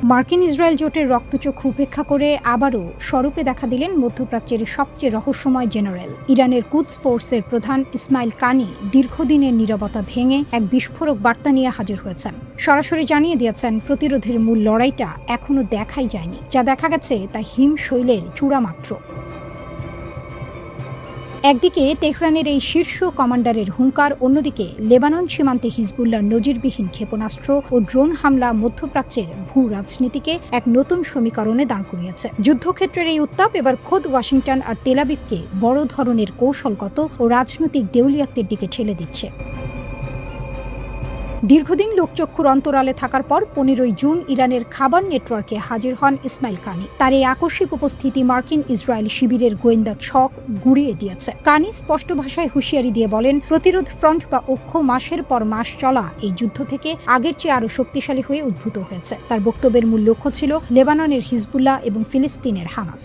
মার্কিন ইসরায়েল জোটের রক্তচক্ষু উপেক্ষা করে আবারও স্বরূপে দেখা দিলেন মধ্যপ্রাচ্যের সবচেয়ে রহস্যময় জেনারেল। ইরানের কুদস ফোর্সের প্রধান ইসমাইল কানি দীর্ঘদিনের নীরবতা ভেঙে এক বিস্ফোরক বার্তা নিয়ে হাজির হয়েছেন। সরাসরি জানিয়ে দিয়েছেন প্রতিরোধের মূল লড়াইটা এখনও দেখাই যায়নি, যা দেখা গেছে তা হিমশৈলের চূড়া মাত্র। একদিকে তেহরানের এই শীর্ষ কমান্ডারের হুঙ্কার, অন্যদিকে লেবানন সীমান্তে হিজবুল্লাহর নজিরবিহীন ক্ষেপণাস্ত্র ও ড্রোন হামলা মধ্যপ্রাচ্যের ভূ রাজনীতিকে এক নতুন সমীকরণে দাঁড় করিয়েছে। যুদ্ধক্ষেত্রের এই উত্তাপ এবার খোদ ওয়াশিংটন আর তেল আবিবকে বড় ধরনের কৌশলগত ও রাজনৈতিক দেউলিয়াত্বের দিকে ঠেলে দিচ্ছে। দীর্ঘদিন লোকচক্ষুর অন্তরালে থাকার পর 15 জুন ইরানের খাবার নেটওয়ার্কে হাজির হন ইসমাইল কানি। তার এই আকস্মিক উপস্থিতি মার্কিন ইসরায়েল শিবিরের গোয়েন্দা ছক গুঁড়িয়ে দিয়েছে। কানি স্পষ্ট ভাষায় হুঁশিয়ারি দিয়ে বলেন, প্রতিরোধ ফ্রন্ট বা অক্ষ মাসের পর মাস চলা এই যুদ্ধ থেকে আগের চেয়ে আরও শক্তিশালী হয়ে উদ্ভূত হয়েছে। তার বক্তব্যের মূল লক্ষ্য ছিল লেবাননের হিজবুল্লাহ এবং ফিলিস্তিনের হামাস।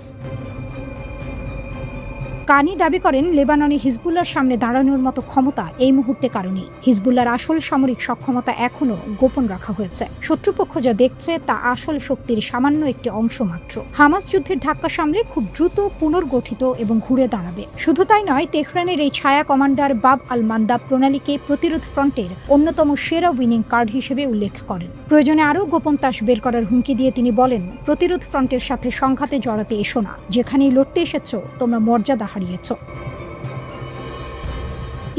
কানি দাবি করেন, লেবাননে হিজবুল্লাহর সামনে দাঁড়ানোর মতো ক্ষমতা এই মুহূর্তে কারণেই। হিজবুল্লাহর আসল সামরিক সক্ষমতা এখনও গোপন রাখা হয়েছে। শত্রুপক্ষ যা দেখছে তা আসল শক্তির সামান্য একটি অংশ মাত্র। হামাস যুদ্ধের ধাক্কা সামলে খুব দ্রুত পুনর্গঠিত এবং ঘুরে দাঁড়াবে। শুধু তাই নয়, তেহরানের এই ছায়া কমান্ডার বাব আল মান্দাব প্রণালীকে প্রতিরোধ ফ্রন্টের অন্যতম সেরা উইনিং কার্ড হিসেবে উল্লেখ করেন। প্রয়োজনে আরও গোপন তাস বের করার হুমকি দিয়ে তিনি বলেন, প্রতিরোধ ফ্রন্টের সাথে সংঘাতে জড়াতে এসো না। যেখানেই লড়তে এসেছ তোমরা মর্যাদা হারিয়েছ।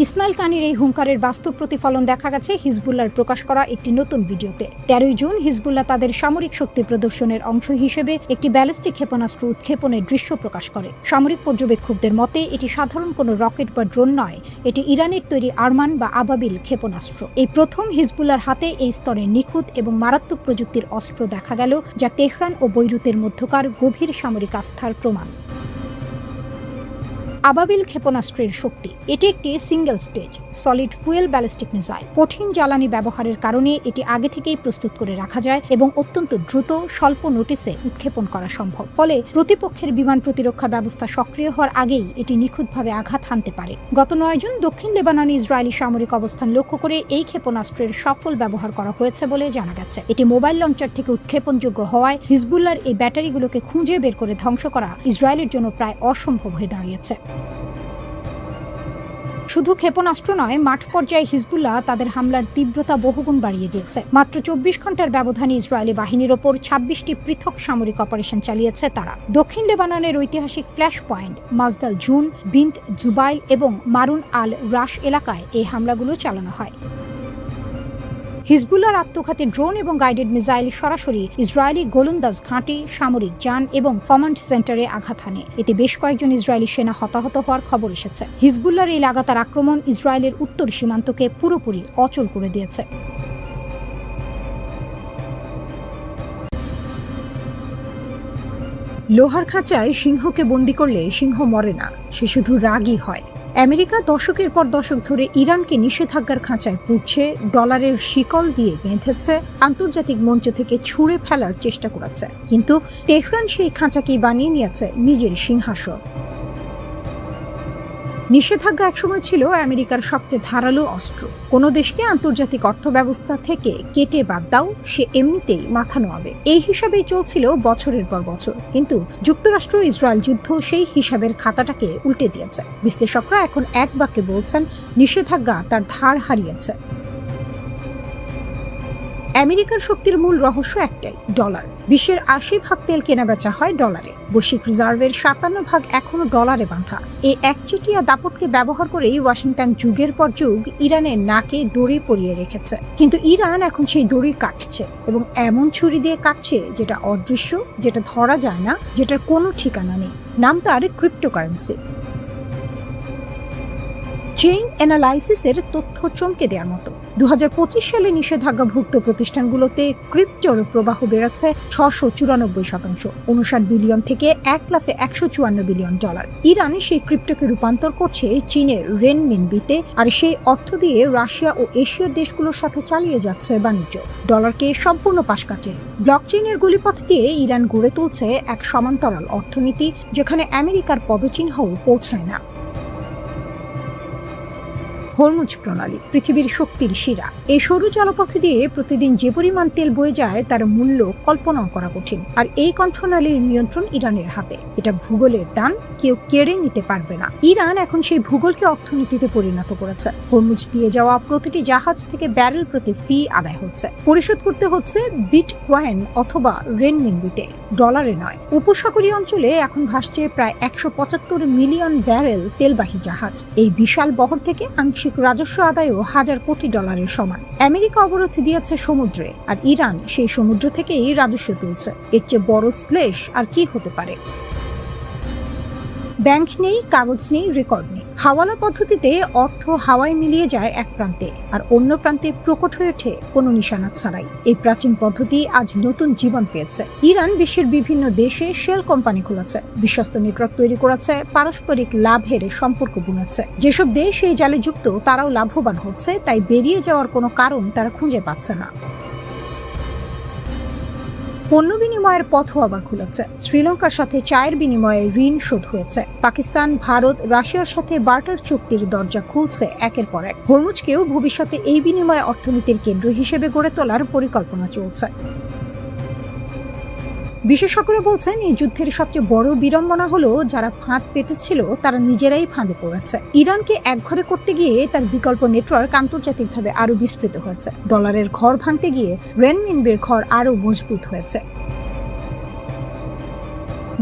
ইসমাইল কানির এই হুঙ্কারের বাস্তব প্রতিফলন দেখা গেছে হিজবুল্লাহর প্রকাশ করা একটি নতুন ভিডিওতে। 13 জুন হিজবুল্লাহ তাদের সামরিক শক্তি প্রদর্শনের অংশ হিসেবে একটি ব্যালিস্টিক ক্ষেপণাস্ত্র উৎক্ষেপণের দৃশ্য প্রকাশ করে। সামরিক পর্যবেক্ষকদের মতে এটি সাধারণ কোনো রকেট বা ড্রোন নয়, এটি ইরানের তৈরি আরমান বা আবাবিল ক্ষেপণাস্ত্র। এই প্রথম হিজবুল্লাহর হাতে এই স্তরের নিখুঁত এবং মারাত্মক প্রযুক্তির অস্ত্র দেখা গেল, যা তেহরান ও বৈরুতের মধ্যকার গভীর সামরিক আস্থার প্রমাণ। আবাবিল ক্ষেপণাস্ত্রের শক্তি, এটি একটি single stage solid fuel ballistic missile. কঠিন জ্বালানি ব্যবহারের কারণে এটি আগে থেকেই প্রস্তুত করে রাখা যায় এবং অত্যন্ত দ্রুত স্বল্প নোটিসে উৎক্ষেপণ করা সম্ভব। ফলে প্রতিপক্ষের বিমান প্রতিরক্ষা ব্যবস্থা সক্রিয় হওয়ার আগেই এটি নিখুঁতভাবে আঘাত হানতে পারে। গত 9 জুন দক্ষিণ লেবাননে ইসরায়েলি সামরিক অবস্থান লক্ষ্য করে এই ক্ষেপণাস্ত্রের সফল ব্যবহার করা হয়েছে বলে জানা গেছে। এটি মোবাইল লঞ্চার থেকে উৎক্ষেপণযোগ্য হওয়ায় হিজবুল্লাহর এই ব্যাটারিগুলোকে খুঁজে বের করে ধ্বংস করা ইসরায়েলের জন্য প্রায় অসম্ভব হয়ে দাঁড়িয়েছে। শুধু ক্ষেপণাস্ত্র নয়, মাঠ পর্যায়ে হিজবুল্লাহ তাদের হামলার তীব্রতা বহুগুণ বাড়িয়ে দিয়েছে। মাত্র 24 ঘন্টার ব্যবধানে ইসরায়েলি বাহিনীর ওপর 26টি পৃথক সামরিক অপারেশন চালিয়েছে তারা। দক্ষিণ লেবাননের ঐতিহাসিক ফ্ল্যাশ পয়েন্ট মাজদাল জুন, বিন্ত জুবাইল এবং মারুন আল রাশ এলাকায় এই হামলাগুলো চালানো হয়। হিজবুল্লাহর আত্মঘাতী ড্রোন এবং গাইডেড মিসাইল সরাসরি ইসরায়েলি গোলন্দাজ ঘাঁটি, সামরিক যান এবং কমান্ড সেন্টারে আঘাত হানে। এতে বেশ কয়েকজন ইসরায়েলি সেনা হতাহত হওয়ার খবর এসেছে। হিজবুল্লাহর এই লাগাতার আক্রমণ ইসরায়েলের উত্তর সীমান্তকে পুরোপুরি অচল করে দিয়েছে। লোহার খাঁচায় সিংহকে বন্দী করলে সিংহ মরে না, সে শুধু রাগী হয়। আমেরিকা দশকের পর দশক ধরে ইরানকে নিষেধাজ্ঞার খাঁচায় পুড়ছে, ডলারের শিকল দিয়ে বেঁধেছে, আন্তর্জাতিক মঞ্চ থেকে ছুঁড়ে ফেলার চেষ্টা করেছে। কিন্তু তেহরান সেই খাঁচাকেই বানিয়ে নিয়েছে নিজের সিংহাসন। নিষেধাজ্ঞা একসময় ছিল আমেরিকার সবচেয়ে ধারালো অস্ত্র। কোনো দেশকে আন্তর্জাতিক অর্থব্যবস্থা থেকে কেটে বাদ দাও, সে এমনিতেই মাথা নোয়াবে। এই হিসাবেই চলছিল বছরের পর বছর। কিন্তু যুক্তরাষ্ট্র ইসরায়েল যুদ্ধ সেই হিসাবের খাতাটাকে উল্টে দিয়েছে। বিশ্লেষকরা এখন এক বাক্যে বলছেন, নিষেধাজ্ঞা তার ধার হারিয়েছে। আমেরিকার শক্তির মূল রহস্য একটাই, ডলার। বিশ্বের 80% তেল কেনাবেচা হয় ডলারে। বৈশ্বিক রিজার্ভের 57% এখনো ডলারে বাঁধা। এই একচেটিয়া দাপটকে ব্যবহার করেই ওয়াশিংটন যুগের পর যুগ ইরানের নাকে দড়ি পরিয়ে রেখেছে। কিন্তু ইরান এখন সেই দড়ি কাটছে, এবং এমন ছুরি দিয়ে কাটছে যেটা অদৃশ্য, যেটা ধরা যায় না, যেটার কোনো ঠিকানা নেই। নাম তার ক্রিপ্টোকারেন্সি। চেইন অ্যানালাইসিসের তথ্য চমকে দেওয়ার মতো। 2025 সালে নিষেধাজ্ঞাভুক্ত প্রতিষ্ঠানগুলোতে ক্রিপ্টোর প্রবাহ বেড়েছে 694%, 59 বিলিয়ন থেকে 1,154 বিলিয়ন ডলার। ইরান সেই ক্রিপ্টোকে রূপান্তর করছে চীনের রেনমিনবিতে, আর সেই অর্থ দিয়ে রাশিয়া ও এশিয়ার দেশগুলোর সাথে চালিয়ে যাচ্ছে বাণিজ্য। ডলারকে সম্পূর্ণ পাশ কাটে। ব্লকচেইনের গলিপথ দিয়ে ইরান গড়ে তুলছে এক সমান্তরাল অর্থনীতি, যেখানে আমেরিকার পদচিহ্নও পৌঁছায় না। হরমুজ প্রণালী পৃথিবীর শক্তির শিরা। এই সরু জলপথ দিয়ে প্রতিদিন যে পরিমাণ তেল বয়ে যায় তার মূল্য কল্পনা করা কঠিন। আর এই কণ্ঠনালীর নিয়ন্ত্রণ ইরানের হাতে। এটা ভূগোলের দান, কেউ কেড়ে নিতে পারবে না। ইরান এখন সেই ভূগোলকে অর্থনীতিতে পরিণত করেছে। হরমুজ দিয়ে যাওয়া প্রতিটি জাহাজ থেকে ব্যারেল প্রতি ফি আদায় হচ্ছে। পরিশোধ করতে হচ্ছে বিটকয়েন অথবা রেনমিনবিতে, ডলারে নয়। উপসাগরীয় অঞ্চলে এখন ভাসছে প্রায় 175 মিলিয়ন ব্যারেল তেলবাহী জাহাজ। এই বিশাল বহর থেকে আংশিক রাজস্ব আদায়ও $1000 কোটি সমান। আমেরিকা অবরোধ দিয়েছে সমুদ্রে, আর ইরান সেই সমুদ্র থেকেই রাজস্ব তুলছে। এর চেয়ে বড় শ্লেষ আর কি হতে পারে? ব্যাংক নেই, কাগজ নেই, রেকর্ড নেই। হাওয়ালা পদ্ধতিতে অর্থ হাওয়ায় মিলিয়ে যায় এক প্রান্তে, আর অন্য প্রান্তে প্রকট হয়ে ওঠে কোনো নিশানা ছাড়াই। এই প্রাচীন পদ্ধতি আজ নতুন জীবন পেয়েছে। ইরান বিশ্বের বিভিন্ন দেশে শেল কোম্পানি খুলেছে, বিশ্বস্ত নেটওয়ার্ক তৈরি করেছে, পারস্পরিক লাভের সম্পর্ক বুনেছে। যেসব দেশ এই জালে যুক্ত তারাও লাভবান হচ্ছে, তাই বেরিয়ে যাওয়ার কোনো কারণ তারা খুঁজে পাচ্ছে না। পণ্য বিনিময়ের পথও আবার খুলেছে। শ্রীলঙ্কার সাথে চায়ের বিনিময়ে ঋণ শোধ হয়েছে। পাকিস্তান, ভারত, রাশিয়ার সাথে বার্টার চুক্তির দরজা খুলছে একের পর এক। হরমুজকেও ভবিষ্যতে এই বিনিময় অর্থনীতির কেন্দ্র হিসেবে গড়ে তোলার পরিকল্পনা চলছে। বিশেষজ্ঞরা বলছেন, এই যুদ্ধের সবচেয়ে বড় বিড়ম্বনা হলো যারা ফাঁদ পেতেছিল তারা নিজেরাই ফাঁদে পড়েছে। ইরানকে একঘরে করতে গিয়ে তার বিকল্প নেটওয়ার্ক আন্তর্জাতিকভাবে আরো বিস্তৃত হয়েছে। ডলারের ঘর ভাঙতে গিয়ে রেনমিনবির ঘর আরো মজবুত হয়েছে।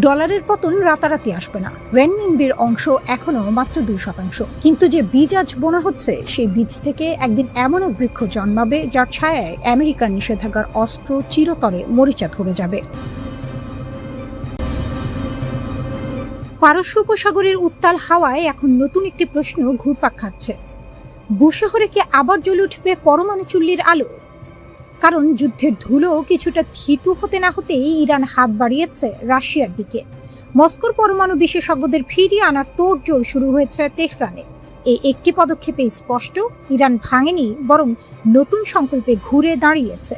ডলারের পতন রাতারাতি আসবে না। রেনমিনবির অংশ এখনো মাত্র 2%, কিন্তু যে বীজ আজ বোনা হচ্ছে সেই বীজ থেকে একদিন এমন এক বৃক্ষ জন্মাবে যার ছায়ায় আমেরিকার নিষেধাজ্ঞার অস্ত্র চিরতরে মরিচা ধরে যাবে। পারস্য উপসাগরের উত্তাল হাওয়ায় এখন নতুন একটি প্রশ্ন ঘুরপাক খাচ্ছে। বুশহরে কি আবার জ্বলে উঠবে পরমাণু চুল্লির আলো? কারণ যুদ্ধের ধুলো কিছুটা থিতু হতে না হতেই ইরান হাত বাড়িয়েছে রাশিয়ার দিকে। মস্কোর পরমাণু বিশেষজ্ঞদের ফিরিয়ে আনার তোড়জোড় শুরু হয়েছে তেহরানে। এই একটি পদক্ষেপে স্পষ্ট, ইরান ভাঙেনি, বরং নতুন সংকল্পে ঘুরে দাঁড়িয়েছে।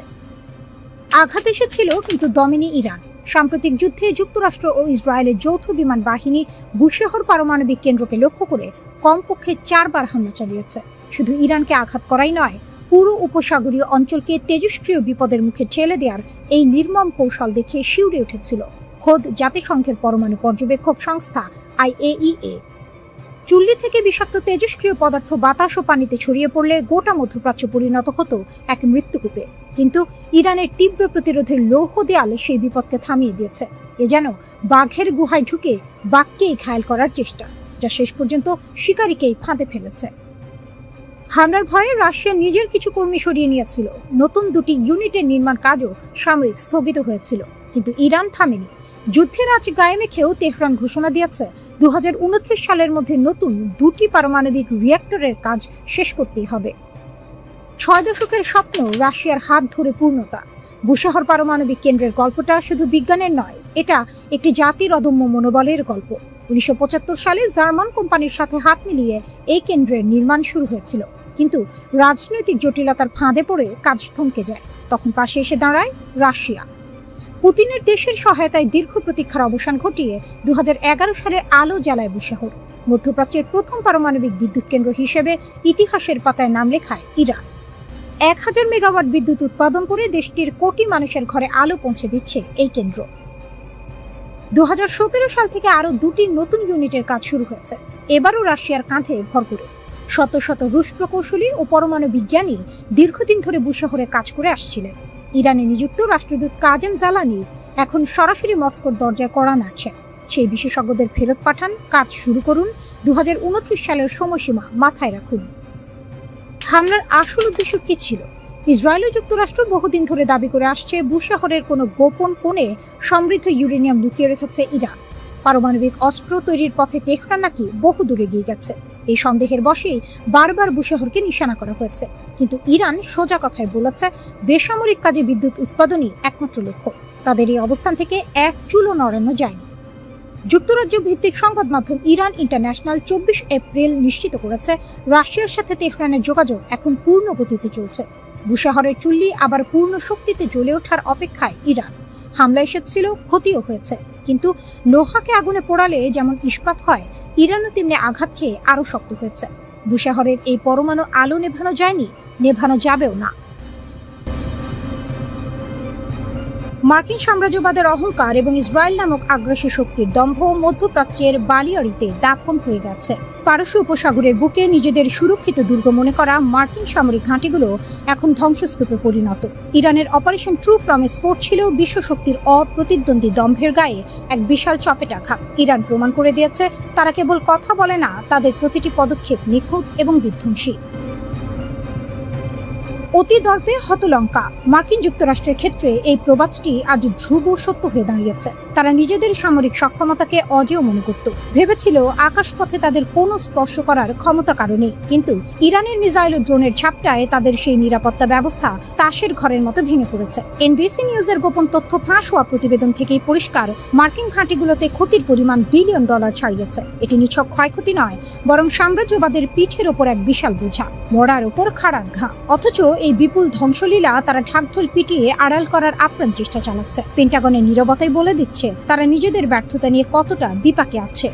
আঘাত এসেছিল, কিন্তু দমেনি ইরান। সাম্প্রতিক যুদ্ধে যুক্তরাষ্ট্র ও ইসরায়েলের যৌথ বিমান বাহিনী বুশেহর পারমাণবিক কেন্দ্রকে লক্ষ্য করে কমপক্ষে 4 বার হামলা চালিয়েছে। শুধু ইরানকে আঘাত করাই নয়, পুরো উপসাগরীয় অঞ্চলকে তেজস্ক্রিয় বিপদের মুখে ঠেলে দেওয়ার এই নির্মম কৌশল দেখে শিউরে উঠেছিল খোদ জাতিসংঘের পরমাণু পর্যবেক্ষক সংস্থা IAEA। চুল্লি থেকে বিষাক্ত তেজস্ক্রিয় পদার্থ বাতাস ও পানিতে ছড়িয়ে পড়লে গোটা মধ্যপ্রাচ্য পরিণত হতো এক মৃত্যুকূপে। কিন্তু ইরানের তীব্র প্রতিরোধের লৌহ দেয়ালে সেই বিপদকে থামিয়ে দিয়েছে। এ যেন বাঘের গুহায় ঢুকে বাঘকেই ঘায়েল করার চেষ্টা, যা শেষ পর্যন্ত শিকারীকেই ফাঁদে ফেলেছে। হামলার ভয়ে রাশিয়া নিজের কিছু কর্মী সরিয়ে নিয়েছিল। নতুন 2টি ইউনিটের নির্মাণ কাজও সাময়িক স্থগিত হয়েছিল, কিন্তু ইরান থামেনি। যুদ্ধের আজ গায়ে মেখেও তেহরান ঘোষণা দিয়েছে 2029 সালের মধ্যে নতুন 2টি পারমাণবিক রিঅ্যাক্টরের কাজ শেষ করতেই হবে। 6 দশকের স্বপ্ন রাশিয়ার হাত ধরে পূর্ণতা। বুশেহর পারমাণবিক কেন্দ্রের গল্পটা শুধু বিজ্ঞানের নয়, এটা একটি জাতির অদম্য মনোবলের গল্প। 1975 সালে জার্মান কোম্পানির সাথে হাত মিলিয়ে এই কেন্দ্রের নির্মাণ শুরু হয়েছিল, কিন্তু রাজনৈতিক জটিলতার ফাঁদে পড়ে কাজ থমকে যায়। তখন পাশে এসে দাঁড়ায় রাশিয়া। পুতিনের দেশের সহায়তায় দীর্ঘ প্রতীক্ষার অবসান ঘটিয়ে 2011 সালে আলো জ্বালায় বুশেহর। মধ্যপ্রাচ্যের প্রথম পারমাণবিক বিদ্যুৎ কেন্দ্র হিসেবে ইতিহাসের পাতায় নাম লেখায় ইরান। 1000 মেগাওয়াট বিদ্যুৎ উৎপাদন করে দেশটির কোটি মানুষের ঘরে আলো পৌঁছে দিচ্ছে এই কেন্দ্র। 2017 সাল থেকে আরও 2টি নতুন ইউনিটের কাজ শুরু হয়েছে, এবারও রাশিয়ার কাঁধে ভর করে। শত শত রুশ প্রকৌশলী ও পরমাণু বিজ্ঞানী দীর্ঘদিন ধরে বুশেহরে কাজ করে আসছিলেন। ইরানে নিযুক্ত রাষ্ট্রদূত কাজেম জালানি এখন সরাসরি মস্কোর দরজায় কড়া নাড়ছেন। সেই বিশেষজ্ঞদের ফেরত পাঠান, কাজ শুরু করুন। 2029 সালের সময়সীমা মাথায় রাখুন। হামলার আসল উদ্দেশ্য কি ছিল? ইসরায়েল ও যুক্তরাষ্ট্র বহুদিন ধরে দাবি করে আসছে বুশেহরের কোনো গোপন কোণে সমৃদ্ধ ইউরেনিয়াম লুকিয়ে রেখেছে ইরান। পারমাণবিক অস্ত্র তৈরির পথে তেহরান নাকি বহু দূরে এগিয়ে গেছে। এই সন্দেহের বশেই বারবার বুশেহরকে নিশানা করা হয়েছে, কিন্তু ইরান সোজা কথায় বলেছে বেসামরিক কাজে বিদ্যুৎ উৎপাদনই একমাত্র লক্ষ্য। তাদের এই অবস্থান থেকে এক চুলও নড়ানো যায়নি। যুক্তরাজ্য ভিত্তিক সংবাদ মাধ্যম ইরান ইন্টারন্যাশনাল 24 এপ্রিল নিশ্চিত করেছে রাশিয়ার সাথে তেহরানের যোগাযোগ এখন পূর্ণ গতিতে চলছে। বুশেহরের চুল্লি আবার পূর্ণ শক্তিতে জ্বলে ওঠার অপেক্ষায় ইরান। হামলা এসেছিল, ক্ষতিও হয়েছে, কিন্তু লোহাকে আগুনে পোড়ালে যেমন ইস্পাত হয়, ইরানও তেমনি আঘাত খেয়ে আরও শক্ত হয়েছে। বুশাহরের এই পরমাণু আলো নেভানো যায়নি, নেভানো যাবেও না। মার্কিন সাম্রাজ্যবাদের অহংকার এবং ইসরায়েল নামক আগ্রাসী শক্তির দম্ভ মধ্যপ্রাচ্যের বালিয়াড়িতে দাফন হয়ে গেছে। পারস্য উপসাগরের বুকে নিজেদের সুরক্ষিত দুর্গ মনে করা মার্কিন সামরিক ঘাঁটিগুলো এখন ধ্বংসস্তূপে পরিণত। ইরানের অপারেশন ট্রু প্রমিস 4 ছিল বিশ্বশক্তির অপ্রতিদ্বন্দ্বী দম্ভের গায়ে এক বিশাল চপেটাঘাত। ইরান প্রমাণ করে দিয়েছে তারা কেবল কথা বলে না, তাদের প্রতিটি পদক্ষেপ নিখুঁত এবং বিধ্বংসী। অতি দর্পে হতলঙ্কা। মার্কিন যুক্তরাষ্ট্রের ক্ষেত্রে এই প্রবাদটি আজ ধ্রুব সত্য হয়ে দাঁড়িয়েছে। তারা নিজেদের সামরিক সক্ষমতাকে অজেয় মনে করত, ভেবেছিল আকাশপথে তাদের কোনো স্পর্শ করার ক্ষমতা কারণে। কিন্তু ইরানের মিসাইল ও ড্রোনের ঝাপটায় তাদের সেই নিরাপত্তা ব্যবস্থা তাসের ঘরের মতো ভেঙে পড়েছে। এনবিসি নিউজের গোপন তথ্য ফাঁস হওয়া প্রতিবেদন থেকেই পরিষ্কার, মার্কিন ঘাঁটিগুলোতে ক্ষতির পরিমাণ বিলিয়ন ডলার ছাড়িয়েছে। এটি নিছক ক্ষয়ক্ষতি নয়, বরং সাম্রাজ্যবাদের পিঠের ওপর এক বিশাল বোঝা, মরার ওপর খাড়ার ঘা। অথচ এই বিপুল ধ্বংসলীলা তারা ঢাকঢোল পিটিয়ে আড়াল করার আপ্রাণ চেষ্টা চালাচ্ছে। পেন্টাগনের নীরবতাই বলে দিচ্ছে তারা নিজেদের ব্যর্থতা নিয়ে কতটা বিপাকে আছে।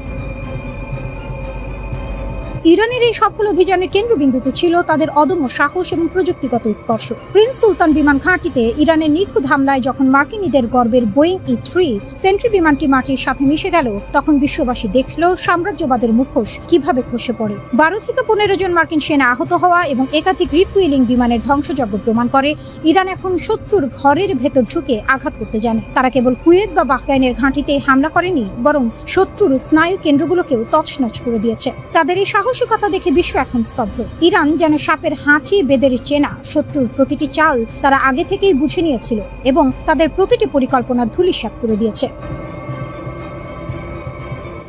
ইরানের এই সফল অভিযানের কেন্দ্রবিন্দুতে ছিল তাদের অদম্য সাহস এবং প্রযুক্তিগত উৎকর্ষ। প্রিন্স সুলতান বিমান ঘাঁটিতে ইরানের নিখুঁত হামলায় যখন মার্কিনীদের গর্বের বোয়িং E-3 সেন্ট্রি বিমানটি মাটির সাথে মিশে গেল, তখন বিশ্ববাসী দেখল সাম্রাজ্যবাদের মুখোশ কিভাবে খসে পড়ে। 12 থেকে 15 জন মার্কিন সেনা আহত হওয়া এবং একাধিক রিফুয়েলিং বিমানের ধ্বংসযজ্ঞ প্রমাণ করে ইরান এখন শত্রুর ঘরের ভেতর ঢুকে আঘাত করতে জানে। তারা কেবল কুয়েত বা বাহরাইনের ঘাঁটিতে হামলা করেনি, বরং শত্রুর স্নায়ু কেন্দ্রগুলোকেও তছনছ করে দিয়েছে। তাদের এই সাহসিকতা দেখে বিশ্ব এখন স্তব্ধ। ইরান যেন সাপের হাঁচি বেদের চেনা, শত্রুর প্রতিটি চাল তারা আগে থেকেই বুঝে নিয়েছিল এবং তাদের প্রতিটি পরিকল্পনা ধূলিসাৎ করে দিয়েছে।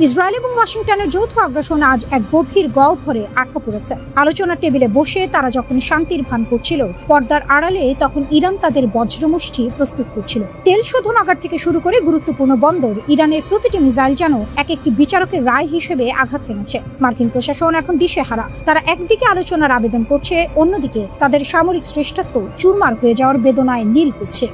ইসরায়েল এবং ওয়াশিংটনের যৌথ আগ্রাসন আজ এক গভীর গহ্বরে আটকা পড়েছে। আলোচনার টেবিলে বসে তারা যখন শান্তির ভান করছিল, পর্দার আড়ালে তখন ইরান তাদের বজ্রমুষ্টি প্রস্তুত করছিল। তেল শোধনাগার থেকে শুরু করে গুরুত্বপূর্ণ বন্দর, ইরানের প্রতিটি মিসাইল যেন এক একটি বিচারকের রায় হিসেবে আঘাত এনেছে। মার্কিন প্রশাসন এখন দিশেহারা। তারা একদিকে আলোচনার আবেদন করছে, অন্যদিকে তাদের সামরিক শ্রেষ্ঠত্ব চুরমার হয়ে যাওয়ার বেদনায় নীল হচ্ছে।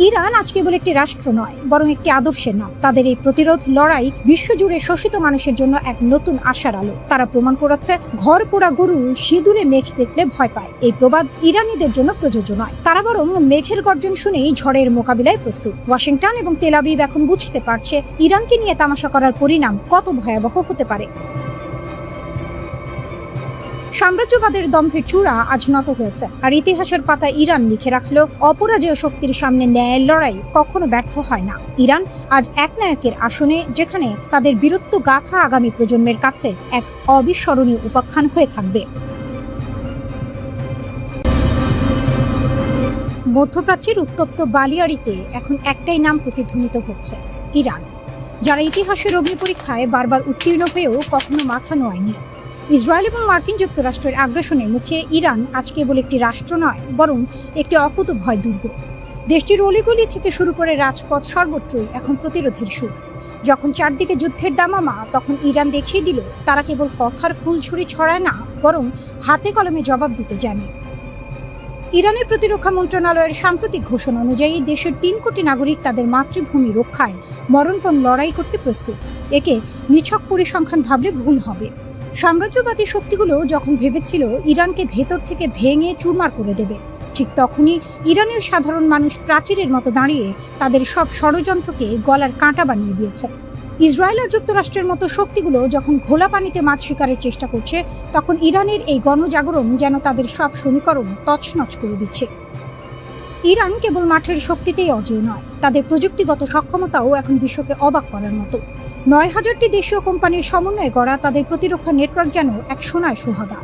ইরান আজ কেবল একটি রাষ্ট্র নয়, বরং একটি আদর্শের নাম। তাদের এই প্রতিরোধ লড়াই বিশ্বজুড়ে শোষিত মানুষের জন্য এক নতুন আশার আলো। তারা প্রমাণ করেছে ঘর পোড়া গরু সিঁদুরে মেঘ দেখলে ভয় পায়। এই প্রবাদ ইরানিদের জন্য প্রযোজ্য নয়। তারা বরং মেঘের গর্জন শুনেই ঝড়ের মোকাবিলায় প্রস্তুত। ওয়াশিংটন এবং তেল আবিব এখন বুঝতে পারছে ইরানকে নিয়ে তামাশা করার পরিণাম কত ভয়াবহ হতে পারে। সাম্রাজ্যবাদের দম্ভের চূড়া আজ নত হয়েছে, আর ইতিহাসের পাতায় ইরান লিখে রাখলো অপরাজেয় শক্তির সামনে ন্যায়ের লড়াই কখনো ব্যর্থ হয় না। ইরান আজ এক নায়কের আসনে, যেখানে তাদের বীরত্ব গাথা আগামী প্রজন্মের কাছে এক অবিস্মরণীয় উপাখ্যান হয়ে থাকবে। মধ্যপ্রাচ্যের উত্তপ্ত বালিয়াড়িতে এখন একটাই নাম প্রতিধ্বনিত হচ্ছে, ইরান, যারা ইতিহাসের অগ্নি পরীক্ষায় বারবার উত্তীর্ণ হয়েও কখনো মাথা নোয়ায়নি। ইসরায়েল এবং মার্কিন যুক্তরাষ্ট্রের আগ্রাসনের মুখে ইরান আজ কেবল একটি রাষ্ট্র নয়, বরং একটি অকুতোভয় দুর্গ। দেশটির অলিগলি থেকে শুরু করে রাজপথ সর্বত্রই এখন প্রতিরোধের সুর। যখন চারদিকে যুদ্ধের দামামা, তখন ইরান দেখিয়ে দিল তারা কেবল কথার ফুলঝুরি ছড়ায় না, বরং হাতে কলমে জবাব দিতে জানে। ইরানের প্রতিরক্ষা মন্ত্রণালয়ের সাম্প্রতিক ঘোষণা অনুযায়ী দেশের 3 কোটি নাগরিক তাদের মাতৃভূমি রক্ষায় মরণপণ লড়াই করতে প্রস্তুত। একে নিছক পরিসংখ্যান ভাবলে ভুল হবে। সাম্রাজ্যবাদী শক্তিগুলো যখন ভেবেছিল ইরানকে ভেতর থেকে ভেঙে চুরমার করে দেবে, ঠিক তখনই ইরানের সাধারণ মানুষ প্রাচীরের মতো দাঁড়িয়ে তাদের সব ষড়যন্ত্রকে গলার কাঁটা বানিয়ে দিয়েছে। ইসরায়েল আর যুক্তরাষ্ট্রের মতো শক্তিগুলো যখন ঘোলা পানিতে মাছ শিকারের চেষ্টা করছে, তখন ইরানের এই গণজাগরণ যেন তাদের সব সমীকরণ তছনছ করে দিচ্ছে। ইরান কেবল মাঠের শক্তিতেই অজেয় নয়, তাদের প্রযুক্তিগত সক্ষমতাও এখন বিশ্বকে অবাক করার মতো। ৯,০০০টি দেশীয় কোম্পানির সমন্বয়ে গড়া তাদের প্রতিরক্ষা নেটওয়ার্ক যেন এক সোনায় সোহাগা।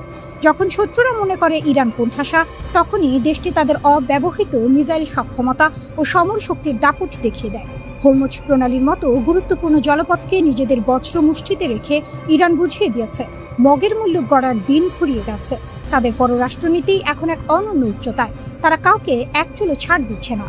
যখন শত্রুরা মনে করে ইরান কোণঠাসা, তখনই দেশটি তাদের অব্যবহৃত মিসাইল সক্ষমতা ও সমর শক্তির দাপট দেখিয়ে দেয়। হরমুজ প্রণালীর মতো গুরুত্বপূর্ণ জলপথকে নিজেদের বজ্র মুষ্টিতে রেখে ইরান বুঝিয়ে দিয়েছে মগের মূল্য গড়ার দিন ফুরিয়ে যাচ্ছে। তাদের পররাষ্ট্রনীতি এখন এক অনন্য উচ্চতায়, তারা কাউকে এক চুলো ছাড় দিচ্ছে না।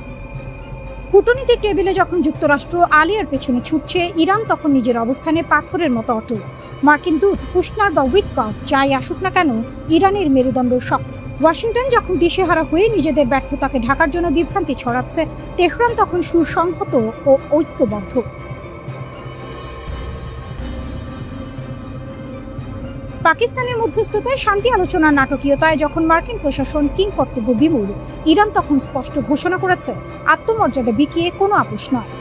কূটনীতির টেবিলে যখন যুক্তরাষ্ট্র আলিয়ার পেছনে ছুটছে, ইরান তখন নিজের অবস্থানে পাথরের মতো অটল। মার্কিন দূত কুশনার বা উইটকফ যাই আসুক না কেন, ইরানের মেরুদণ্ড শক্ত। ওয়াশিংটন যখন দিশেহারা হয়ে নিজেদের ব্যর্থতাকে ঢাকার জন্য বিভ্রান্তি ছড়াচ্ছে, তেহরান তখন সুসংহত ও ঐক্যবদ্ধ। পাকিস্তানের মধ্যস্থতায় শান্তি আলোচনার নাটকীয়তায় যখন মার্কিন প্রশাসন কিং কর্তব্য বিমূঢ়, ইরান তখন স্পষ্ট ঘোষণা করেছে আত্মমর্যাদা বিকিয়ে কোনো আপোষ নয়।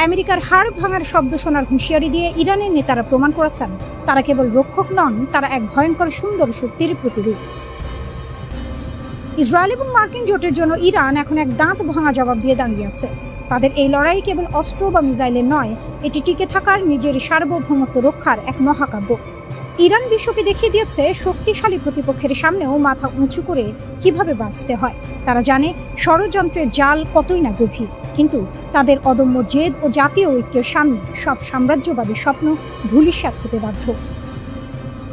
আমেরিকার হাড় ভাঙার শব্দ শোনার হুঁশিয়ারি দিয়ে ইরানের নেতারা প্রমাণ করেছেন তারা কেবল রক্ষক নন, তারা এক ভয়ঙ্কর সুন্দর শক্তির প্রতিরূপ। ইসরায়েল এবং মার্কিন জোটের জন্য ইরান এখন এক দাঁত ভাঙা জবাব দিয়ে দাঁড়িয়ে আছে। তাদের এই লড়াই কেবল অস্ত্র বা মিসাইলের নয়, এটি টিকে থাকার, নিজের সার্বভৌমত্ব রক্ষার এক মহাকাব্য। ইরান বিশ্বকে দেখিয়ে দিয়েছে শক্তিশালী প্রতিপক্ষের সামনেও মাথা উঁচু করে কিভাবে বাঁচতে হয়। তারা জানে ষড়যন্ত্রের জাল কতই না গভীর, কিন্তু তাদের অদম্য জেদ ও জাতীয় ঐক্যের সামনে সব সাম্রাজ্যবাদী স্বপ্ন ধূলিসাৎ হতে বাধ্য।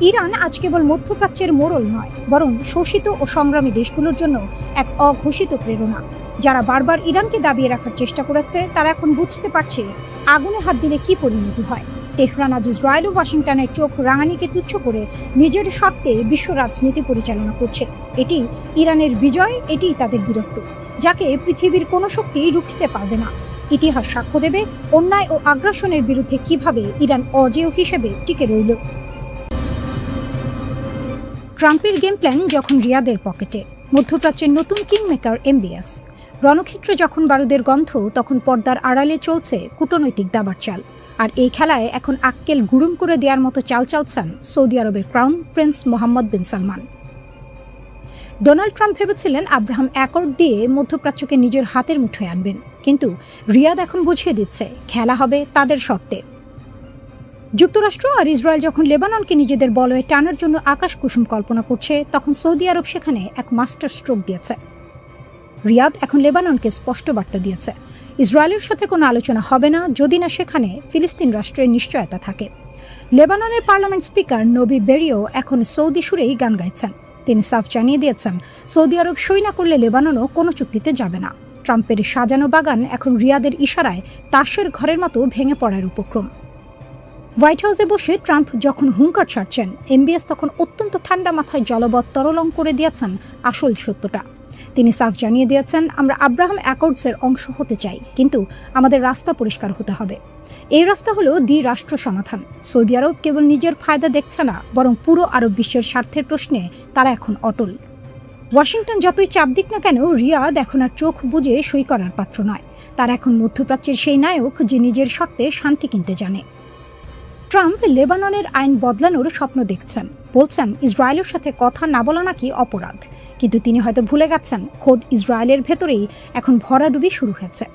ইরান আজ কেবল মধ্যপ্রাচ্যের মোড়ল নয়, বরং শোষিত ও সংগ্রামী দেশগুলোর জন্য এক অঘোষিত প্রেরণা। যারা বারবার ইরানকে দাবিয়ে রাখার চেষ্টা করেছে তারা এখন বুঝতে পারছে আগুনে হাত দিলে কি পরিণতি হয়। তেহরান আজ ইসরায়েল ও ওয়াশিংটনের চোখ রাঙানিকে তুচ্ছ করে নিজের শর্তে বিশ্ব রাজনীতি পরিচালনা করছে। এটি ইরানের বিজয়, এটি তাদের বীরত্ব, যাকে পৃথিবীর কোনো শক্তি রুখতে পারবে না। ইতিহাস সাক্ষ্য দেবে অন্যায় ও আগ্রাসনের বিরুদ্ধে কিভাবে ইরান অজেয় হিসেবে টিকে রইল। ট্রাম্পের গেম প্ল্যান যখন রিয়াদের পকেটে, মধ্যপ্রাচ্যের নতুন কিংমেকার এমবিএস। রণক্ষেত্রে যখন বারুদের গন্ধ, তখন পর্দার আড়ালে চলছে কূটনৈতিক দাবার চাল। আর এই খেলায় এখন আক্কেল গুড়ুম করে দেওয়ার মতো চাল চালছেন সৌদি আরবের ক্রাউন প্রিন্স মোহাম্মদ বিন সালমান। ডোনাল্ড ট্রাম্প ভেবেছিলেন আব্রাহাম অ্যাকর্ড দিয়ে মধ্যপ্রাচ্যকে নিজের হাতের মুঠোয় আনবেন, কিন্তু রিয়াদ এখন বুঝিয়ে দিচ্ছে খেলা হবে তাদের শর্তে। যুক্তরাষ্ট্র আর ইসরায়েল যখন লেবাননকে নিজেদের বলয়ে টানার জন্য আকাশ কুসুম কল্পনা করছে, তখন সৌদি আরব সেখানে এক মাস্টার স্ট্রোক দিয়েছে। রিয়াদ এখন লেবাননকে স্পষ্ট বার্তা দিয়েছে ইসরায়েলের সাথে কোনো আলোচনা হবে না যদি না সেখানে ফিলিস্তিন রাষ্ট্রের নিশ্চয়তা থাকে। লেবাননের পার্লামেন্ট স্পিকার নবি বেরিও এখন সৌদি সুরেই গান গাইছেন। তিনি সাফ জানিয়ে দিয়েছেন সৌদি আরব সই না করলে লেবাননও কোনো চুক্তিতে যাবে না। ট্রাম্পের সাজানো বাগান এখন রিয়াদের ইশারায় তাসের ঘরের মতো ভেঙে পড়ার উপক্রম। হোয়াইট হাউসে বসে ট্রাম্প যখন হুঙ্কার ছাড়ছেন, এমবিএস তখন অত্যন্ত ঠান্ডা মাথায় জলবৎ তরলং করে দিয়েছেন আসল সত্যটা। তিনি সাফ জানিয়ে দিয়েছেন, আমরা আব্রাহাম অ্যাকর্ডসের অংশ হতে চাই, কিন্তু আমাদের রাস্তা পরিষ্কার হতে হবে। এই রাস্তা হলো দ্বিরাষ্ট্র সমাধান। সৌদি আরব কেবল নিজের ফায়দা দেখছে না, বরং পুরো আরব বিশ্বের স্বার্থের প্রশ্নে তারা এখন অটল। ওয়াশিংটন যতই চাপ দিক না কেন, রিয়াদ এখন আর চোখ বুজে সই করার পাত্র নয়। তারা এখন মধ্যপ্রাচ্যের সেই নায়ক যে নিজের শর্তে শান্তি কিনতে জানে। ট্রাম্প লেবাননের আইন বদলানোর স্বপ্ন দেখছেন, বলছেন ইসরায়েলের সাথে কথা না বলা নাকি অপরাধ, কিন্তু তিনি হয়তো ভুলে গেছেন খোদ ইসরায়েলের ভেতরেই এখন ভরাডুবি শুরু হয়েছে।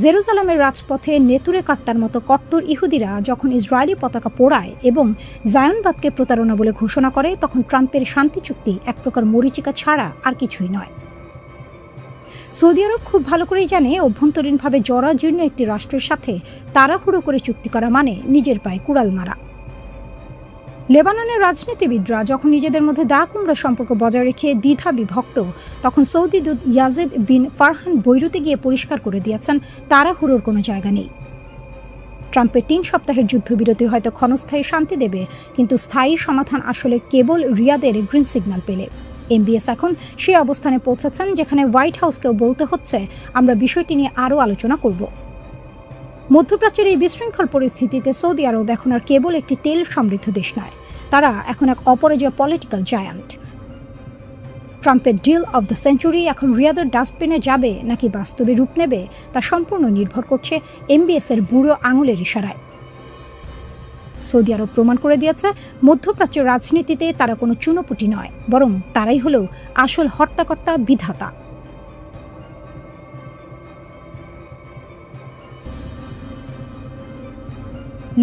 জেরুজালেমের রাজপথে নেতুরে কাট্টার মতো কট্টর ইহুদিরা যখন ইসরায়েলি পতাকা পোড়ায় এবং জায়নবাদকে প্রতারণা বলে ঘোষণা করে, তখন ট্রাম্পের শান্তি চুক্তি এক প্রকার মরীচিকা ছাড়া আর কিছুই নয়। সৌদি আরব খুব ভালো করেই জানে অভ্যন্তরীণভাবে জরাজীর্ণ একটি রাষ্ট্রের সাথে তাড়াহুড়ো করে চুক্তি করা মানে নিজের পায়ে কুড়াল মারা। লেবাননের রাজনীতিবিদরা যখন নিজেদের মধ্যে দা কুমড়া সম্পর্ক বজায় রেখে দ্বিধা বিভক্ত, তখন সৌদি দূত ইয়াজেদ বিন ফারহান বৈরুতে গিয়ে পরিষ্কার করে দিয়েছেন তাড়াহুড়োর কোনো জায়গা নেই। ট্রাম্পের 3 সপ্তাহের যুদ্ধবিরতি হয়তো ক্ষণস্থায়ী শান্তি দেবে, কিন্তু স্থায়ী সমাধান আসলে কেবল রিয়াদের গ্রিন সিগন্যাল পেলে। এমবিএস এখন সেই অবস্থানে পৌঁছেছেন যেখানে হোয়াইট হাউসকেও বলতে হচ্ছে আমরা বিষয়টি নিয়ে আরও আলোচনা করব। মধ্যপ্রাচ্যের এই বিশৃঙ্খল পরিস্থিতিতে সৌদি আরব এখন আর কেবল একটি তেল সমৃদ্ধ দেশ নয়, তারা এখন এক অপরাজেয় পলিটিক্যাল জায়ান্ট। ট্রাম্পের ডিল অব দ্য সেঞ্চুরি এখন রিয়াদের ডাস্টবিনে যাবে নাকি বাস্তবে রূপ নেবে তা সম্পূর্ণ নির্ভর করছে এমবিএসের বুড়ো আঙুলের ইশারায়। সৌদি আরব প্রমাণ করে দিয়েছে মধ্যপ্রাচ্যের রাজনীতিতে তারা কোনো চুনোপুটি নয়, বরং তারাই হলো আসল হর্তাকর্তা, বিধাতা।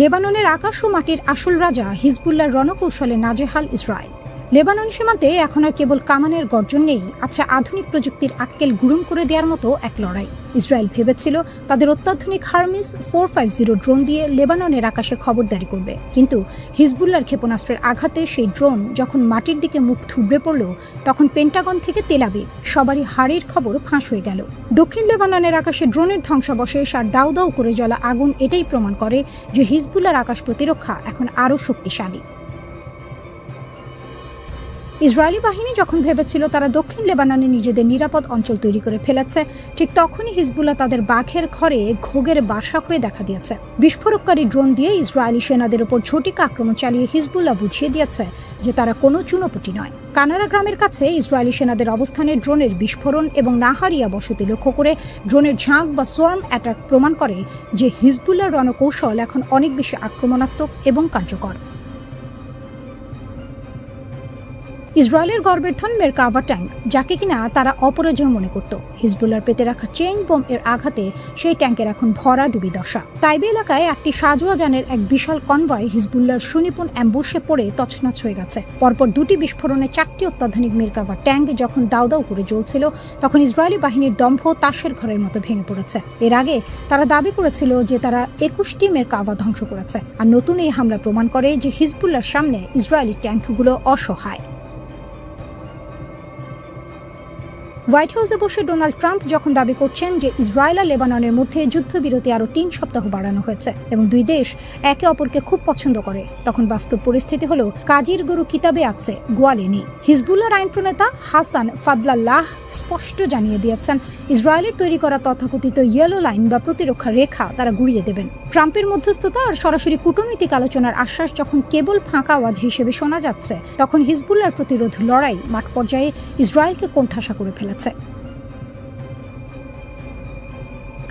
লেবাননের আকাশ ও মাটির আসল রাজা হিজবুল্লাহর রণকৌশলে নাজেহাল ইসরায়েল। লেবানন সীমান্তে এখন আর কেবল কামানের গর্জন নেই, আছে আধুনিক প্রযুক্তির আক্কেল গুড়ুম করে দেওয়ার মতো এক লড়াই। ইসরায়েল ভেবেছিল তাদের অত্যাধুনিক হারমিস 450 ড্রোন দিয়ে লেবাননের আকাশে খবরদারি করবে, কিন্তু হিজবুল্লাহর ক্ষেপণাস্ত্রের আঘাতে সেই ড্রোন যখন মাটির দিকে মুখ থুবড়ে পড়ল, তখন পেন্টাগন থেকে তেল আবিব সবারই হাড়ের খবর ফাঁস হয়ে গেল। দক্ষিণ লেবাননের আকাশে ড্রোনের ধ্বংসাবশেষ আর দাউ দাউ করে জ্বলা আগুন এটাই প্রমাণ করে যে হিজবুল্লাহর আকাশ প্রতিরক্ষা এখন আরও শক্তিশালী। ইসরায়েলি বাহিনী যখন ভেবেছিল তারা দক্ষিণ লেবাননে নিজেদের নিরাপদ অঞ্চল তৈরি করে ফেলেছে, ঠিক তখনই হিজবুল্লাহ তাদের বাঘের ঘরে ঘোগের বাসা হয়ে দেখা দিয়েছে। বিস্ফোরককারী ড্রোন দিয়ে ইসরায়েলি সেনাদের উপর ঝটিকা আক্রমণ চালিয়ে হিজবুল্লাহ বুঝিয়ে দিয়েছে যে তারা কোনো চুনোপুটি নয়। কানারা গ্রামের কাছে ইসরায়েলি সেনাদের অবস্থানে ড্রোনের বিস্ফোরণ এবং নাহারিয়া বসতি লক্ষ্য করে ড্রোনের ঝাঁক বা সোয়ার্ম অ্যাটাক প্রমাণ করে যে হিজবুল্লাহর রণকৌশল এখন অনেক বেশি আক্রমণাত্মক এবং কার্যকর। ইসরায়েলের গর্বের ধন মেরকাভা ট্যাঙ্ক, যাকে কিনা তারা অপরাজয় মনে করত, হিজবুল্লাহর পেতে রাখা চেইন বোম এর আঘাতে সেই ট্যাঙ্কের এখন ভরা ডুবি দশা। তাইবে এলাকায় একটি সাজোয়া যানের এক বিশাল কনভয় হিজবুল্লাহর সুনিপুণ অ্যাম্বুশে পড়ে তছনছ হয়ে গেছে। পরপর দুটি বিস্ফোরণে 4টি অত্যাধুনিক মেরকাভা ট্যাঙ্ক যখন দাউ দাউ করে জ্বলছিল, তখন ইসরায়েলি বাহিনীর দম্ভ তাসের ঘরের মতো ভেঙে পড়েছে। এর আগে তারা দাবি করেছিল যে তারা 21টি মেরকাভা ধ্বংস করেছে, আর নতুন এই হামলা প্রমাণ করে যে হিজবুল্লাহর সামনে ইসরায়েলি ট্যাঙ্কগুলো অসহায়। হোয়াইট হাউসে বসে ডোনাল্ড ট্রাম্প যখন দাবি করছেন যে ইসরায়েল আর লেবাননের মধ্যে যুদ্ধবিরতি আরও 3 সপ্তাহ বাড়ানো হয়েছে এবং দুই দেশ একে অপরকে খুব পছন্দ করে, তখন বাস্তব পরিস্থিতি হলো কাজীর গরু কিতাবে আছে, গোয়ালে নেই। হিজবুল্লাহর আইন প্রণেতা হাসান ফাদলাল্লাহ স্পষ্ট জানিয়ে দিয়েছেন ইসরায়েলের তৈরি করা তথাকথিত ইয়েলো লাইন বা প্রতিরক্ষা রেখা তারা গুড়িয়ে দেবেন। ট্রাম্পের মধ্যস্থতা আর সরাসরি কূটনৈতিক আলোচনার আশ্বাস যখন কেবল ফাঁকা আওয়াজ হিসেবে শোনা যাচ্ছে, তখন হিজবুল্লাহর প্রতিরোধ লড়াই মাঠ পর্যায়ে ইসরায়েলকে কোণঠাসা করে ফেলেছে।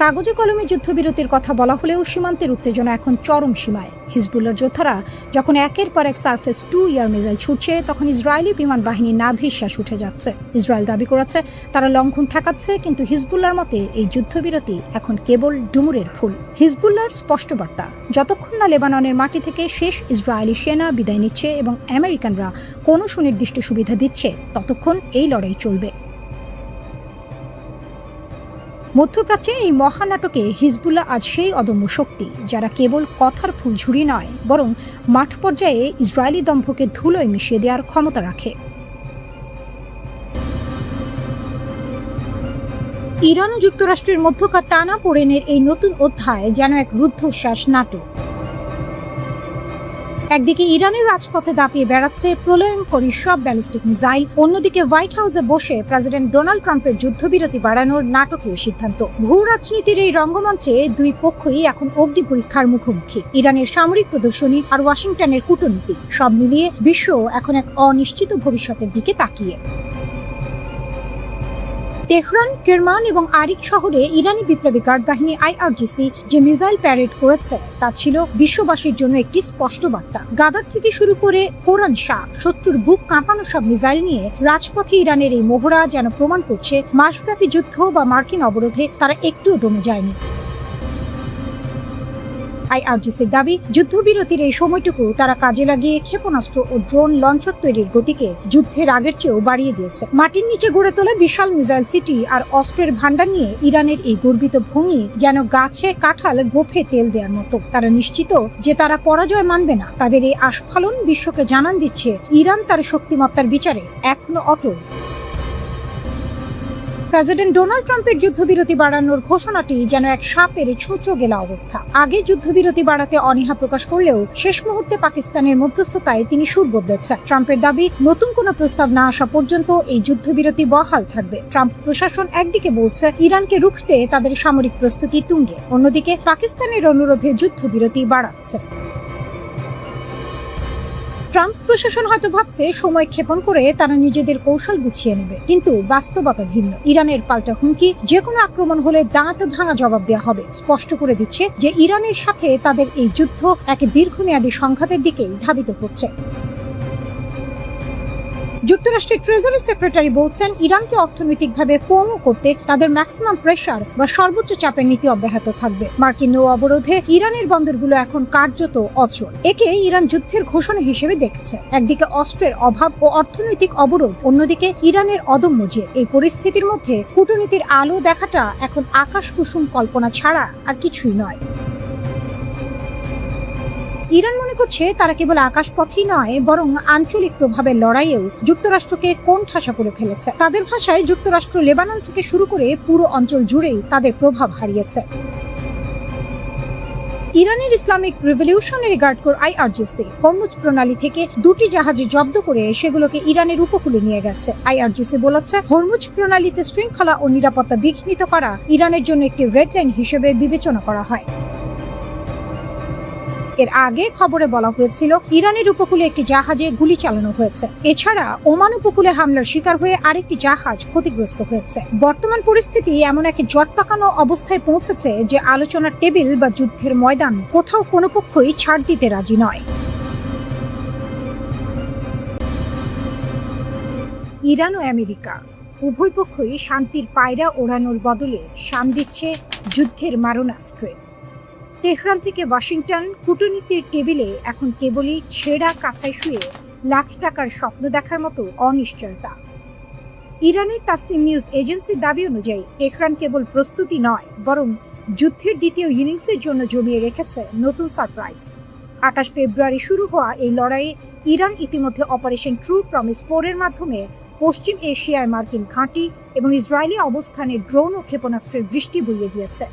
কাগজে কলমে যুদ্ধবিরতির কথা বলা হলেও সীমান্তের উত্তেজনা এখন চরম সীমায়। হিজবুল্লাহর যোদ্ধারা যখন একের পর এক সারফেস 2 ইয়ার মিসাইল ছুটছে, তখন ইসরায়েলি বিমান বাহিনী নাভিশ্বাস উঠে যাচ্ছে। ইসরায়েল দাবি করেছে তারা লঙ্ঘন ঠেকাচ্ছে, কিন্তু হিজবুল্লাহর মতে এই যুদ্ধবিরতি এখন কেবল ডুমুরের ফুল। হিজবুল্লাহর স্পষ্ট বার্তা, যতক্ষণ না লেবাননের মাটি থেকে শেষ ইসরায়েলি সেনা বিদায় নিচ্ছে এবং আমেরিকানরা কোনো সুনির্দিষ্ট সুবিধা দিচ্ছে, ততক্ষণ এই লড়াই চলবে। মধ্যপ্রাচ্যে এই মহানাটকে হিজবুল্লাহ আজ সেই অদম্য শক্তি যারা কেবল কথার ফুলঝুরি নয়, বরং মাঠ পর্যায়ে ইসরায়েলি দম্ভকে ধুলোয় মিশিয়ে দেওয়ার ক্ষমতা রাখে। ইরান ও যুক্তরাষ্ট্রের মধ্যকার টানাপোড়েনের এই নতুন অধ্যায় যেন এক রুদ্ধশ্বাস নাটক। একদিকে ইরানের রাজপথে দাপিয়ে বেড়াচ্ছে প্রলয়ঙ্করী সব ব্যালিস্টিক মিসাইল, অন্যদিকে হোয়াইট হাউসে বসে প্রেসিডেন্ট ডোনাল্ড ট্রাম্পের যুদ্ধবিরতি বাড়ানোর নাটকীয় সিদ্ধান্ত। ভূ রাজনীতির এই রঙ্গমঞ্চে দুই পক্ষই এখন অগ্নি পরীক্ষার মুখোমুখি। ইরানের সামরিক প্রদর্শনী আর ওয়াশিংটনের কূটনীতি, সব মিলিয়ে বিশ্ব এখন এক অনিশ্চিত ভবিষ্যতের দিকে তাকিয়ে। তেহরান, কেরমান এবং আরিক শহরে ইরানি বিপ্লবী গার্ড বাহিনী IRGC যে মিসাইল প্যারেড করেছে, তা ছিল বিশ্ববাসীর জন্য একটি স্পষ্ট বার্তা। গাদার থেকে শুরু করে কোরআন শাহ, শত্রুর বুক কাঁপানো সব মিসাইল নিয়ে রাজপথে ইরানের এই মহড়া যেন প্রমাণ করছে মাসব্যাপী যুদ্ধ বা মার্কিন অবরোধে তারা একটুও দমে যায়নি। IRGCর দাবি, যুদ্ধবিরতির এই সময়টুকু তারা কাজে লাগিয়ে ক্ষেপণাস্ত্র ও ড্রোন লঞ্চার তৈরির গতিকে যুদ্ধের আগের চেয়েও বাড়িয়ে দিয়েছে। মাটির নিচে গড়ে তোলা বিশাল মিসাইল সিটি আর অস্ত্রের ভান্ডার নিয়ে ইরানের এই গর্বিত ভঙ্গি যেন গাছে কাঁঠাল গোফে তেল দেওয়ার মতো। তারা নিশ্চিত যে তারা পরাজয় মানবে না। তাদের এই আস্ফালন বিশ্বকে জানান দিচ্ছে ইরান তার শক্তিমত্তার বিচারে এখনো অটল। প্রেসিডেন্ট ডোনাল্ড ট্রাম্পের যুদ্ধবিরতি বাড়ানোর ঘোষণাটি যেন এক সাপের ছুঁচো গেলা অবস্থা। আগে যুদ্ধবিরতি বাড়াতে অনীহা প্রকাশ করলেও শেষ মুহূর্তে পাকিস্তানের মধ্যস্থতায় তিনি সুর বদলেছেন। ট্রাম্পের দাবি, নতুন কোনো প্রস্তাব না আসা পর্যন্ত এই যুদ্ধবিরতি বহাল থাকবে। ট্রাম্প প্রশাসন একদিকে বলছে ইরানকে রুখতে তাদের সামরিক প্রস্তুতি তুঙ্গে, অন্যদিকে পাকিস্তানের অনুরোধে যুদ্ধবিরতি বাড়াচ্ছে। ট্রাম্প প্রশাসন হয়তো ভাবছে সময় ক্ষেপণ করে তারা নিজেদের কৌশল গুছিয়ে নেবে, কিন্তু বাস্তবতা ভিন্ন। ইরানের পাল্টা হুমকি, যে কোনো আক্রমণ হলে দাঁত ভাঙা জবাব দেওয়া হবে, স্পষ্ট করে দিচ্ছে যে ইরানের সাথে তাদের এই যুদ্ধ এক দীর্ঘমেয়াদী সংঘাতের দিকেই ধাবিত হচ্ছে। যুক্তরাষ্ট্রের ট্রেজারি সেক্রেটারি বলছেন ইরানকে অর্থনৈতিকভাবে পঙ্গু করতে তাদের ম্যাক্সিমাম প্রেসার বা সর্বোচ্চ চাপের নীতি অব্যাহত থাকবে। মার্কিন নৌ অবরোধে ইরানের বন্দরগুলো এখন কার্যত অচল। একে ইরান যুদ্ধের ঘোষণা হিসেবে দেখছে। একদিকে অস্ত্রের অভাব ও অর্থনৈতিক অবরোধ, অন্যদিকে ইরানের অদম্য জেদ। এই পরিস্থিতির মধ্যে কূটনীতির আলো দেখাটা এখন আকাশ কুসুম কল্পনা ছাড়া আর কিছুই নয়। ইরান মনে করছে তারা কেবল আকাশপথেই নয়, বরং আঞ্চলিক প্রভাবের লড়াইয়েও যুক্তরাষ্ট্রকে কোণঠাসা করে ফেলেছে। তাদের ভাষায় যুক্তরাষ্ট্র লেবানন থেকে শুরু করে পুরো অঞ্চল জুড়েই তাদের প্রভাব হারিয়েছে। ইরানের Islamic revolutionary guard corps IRGC Hormuz প্রণালী থেকে 2টি জাহাজ জব্দ করে সেগুলোকে ইরানের উপকূলে নিয়ে গেছে। আইআরজিসি বলেছে, হরমুজ প্রণালীতে শৃঙ্খলা ও নিরাপত্তা বিঘ্নিত করা ইরানের জন্য একটি রেড লাইন হিসেবে বিবেচনা করা হয়। এর আগে খবরে বলা হয়েছিল ইরানের উপকূলে একটি জাহাজে গুলি চালানো হয়েছে। এছাড়া ওমান উপকূলে হামলার শিকার হয়ে আরেকটি জাহাজ ক্ষতিগ্রস্ত হয়েছে। বর্তমান পরিস্থিতি এমন এক জট পাকানো অবস্থায় পৌঁছেছে যে আলোচনার টেবিল বা যুদ্ধের ময়দান কোথাও কোনো পক্ষই ছাড় দিতে রাজি নয়। ইরান ও আমেরিকা উভয় পক্ষই শান্তির পায়রা ওড়ানোর বদলে শান দিচ্ছে যুদ্ধের মারণাস্ত্রে। তেহরান থেকে ওয়াশিংটন কূটনীতির টেবিলে এখন কেবলই ছেঁড়া কাঁথায় শুয়ে লাখ টাকার স্বপ্ন দেখার মতো অনিশ্চয়তা। ইরানের তাসনিম নিউজ এজেন্সির দাবি অনুযায়ী তেহরান কেবল প্রস্তুতি নয়, বরং যুদ্ধের দ্বিতীয় ইনিংসের জন্য জমিয়ে রেখেছে নতুন সারপ্রাইজ। 28 ফেব্রুয়ারি শুরু হওয়া এই লড়াইয়ে ইরান ইতিমধ্যে অপারেশন ট্রু প্রমিস 4 এর মাধ্যমে পশ্চিম এশিয়ায় মার্কিন ঘাঁটি এবং ইসরায়েলি অবস্থানে ড্রোন ও ক্ষেপণাস্ত্রের বৃষ্টি বইয়ে দিয়েছে।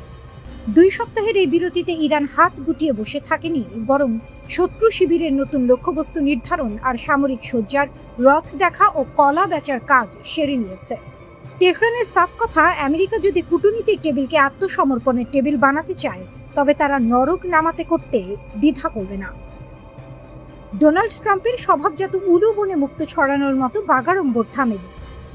2 সপ্তাহের এই বিরতিতে ইরান হাত গুটিয়ে বসে থাকেনি, বরং শত্রু শিবিরের নতুন লক্ষ্যবস্তু নির্ধারণ আর সামরিক সজ্জার রথ দেখা ও কলা বেচার কাজ সেরে নিয়েছে। তেহরানের সাফ কথা, আমেরিকা যদি কূটনীতির টেবিলকে আত্মসমর্পণের টেবিল বানাতে চায়, তবে তারা নরক নামাতে করতে দ্বিধা করবে না। ডোনাল্ড ট্রাম্পের স্বভাবজাত উলু বনে মুক্ত ছড়ানোর মতো বাগাড়ম্বর থামেনি।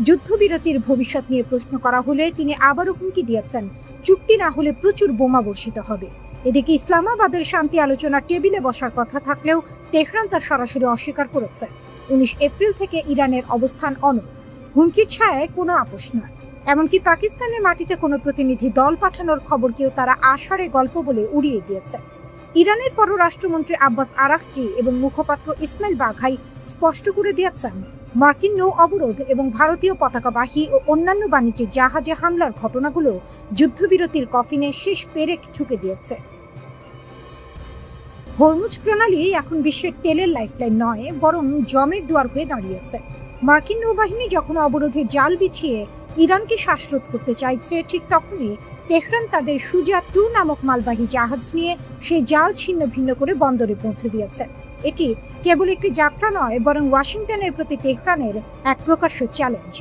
যুদ্ধবিরতির ভবিষ্যৎ নিয়ে প্রশ্ন করা হলে তিনি আবারও হুমকি দিয়েছেন, চুক্তি না হলে প্রচুর বোমা বর্ষিত হবে। এদিকে ইসলামাবাদের শান্তি আলোচনার টেবিলে বসার কথা থাকলেও তেহরান তার সরাসরি অস্বীকার করেছে। 19 এপ্রিল থেকে ইরানের অবস্থান অনড়, হুমকির ছায়ায় কোনো আপোষ নয়। এমনকি পাকিস্তানের মাটিতে কোনো প্রতিনিধি দল পাঠানোর খবরকেও তারা আষাঢ়ে গল্প বলে উড়িয়ে দিয়েছে। ইরানের পররাষ্ট্রমন্ত্রী আব্বাস আরাকচি এবং মুখপাত্র ইসমাইল বাঘাই স্পষ্ট করে দিয়েছেন, মার্কিন নৌ অবরোধ এবং ভারতীয় পতাকাবাহী ও অন্যান্য বাণিজ্যিক জাহাজে হামলার ঘটনাগুলো যুদ্ধবিরতির কফিনে শেষ পেরেক ঠুকে দিয়েছে। হরমুজ প্রণালী এখন বিশ্বের তেলের লাইফলাইন নয়, বরং জমের দুয়ার হয়ে দাঁড়িয়েছে। মার্কিন নৌবাহিনী যখন অবরোধের জাল বিছিয়ে ইরানকে শ্বাসরোধ করতে চাইছে, ঠিক তখনই তেহরান তাদের সুজা 2 নামক মালবাহী জাহাজ নিয়ে সেই জাল ছিন্ন ভিন্ন করে বন্দরে পৌঁছে দিয়েছে। এটি কেবল একটি যাত্রা নয়, বরং ওয়াশিংটনের প্রতি তেহরানের এক প্রকাশ্য চ্যালেঞ্জ।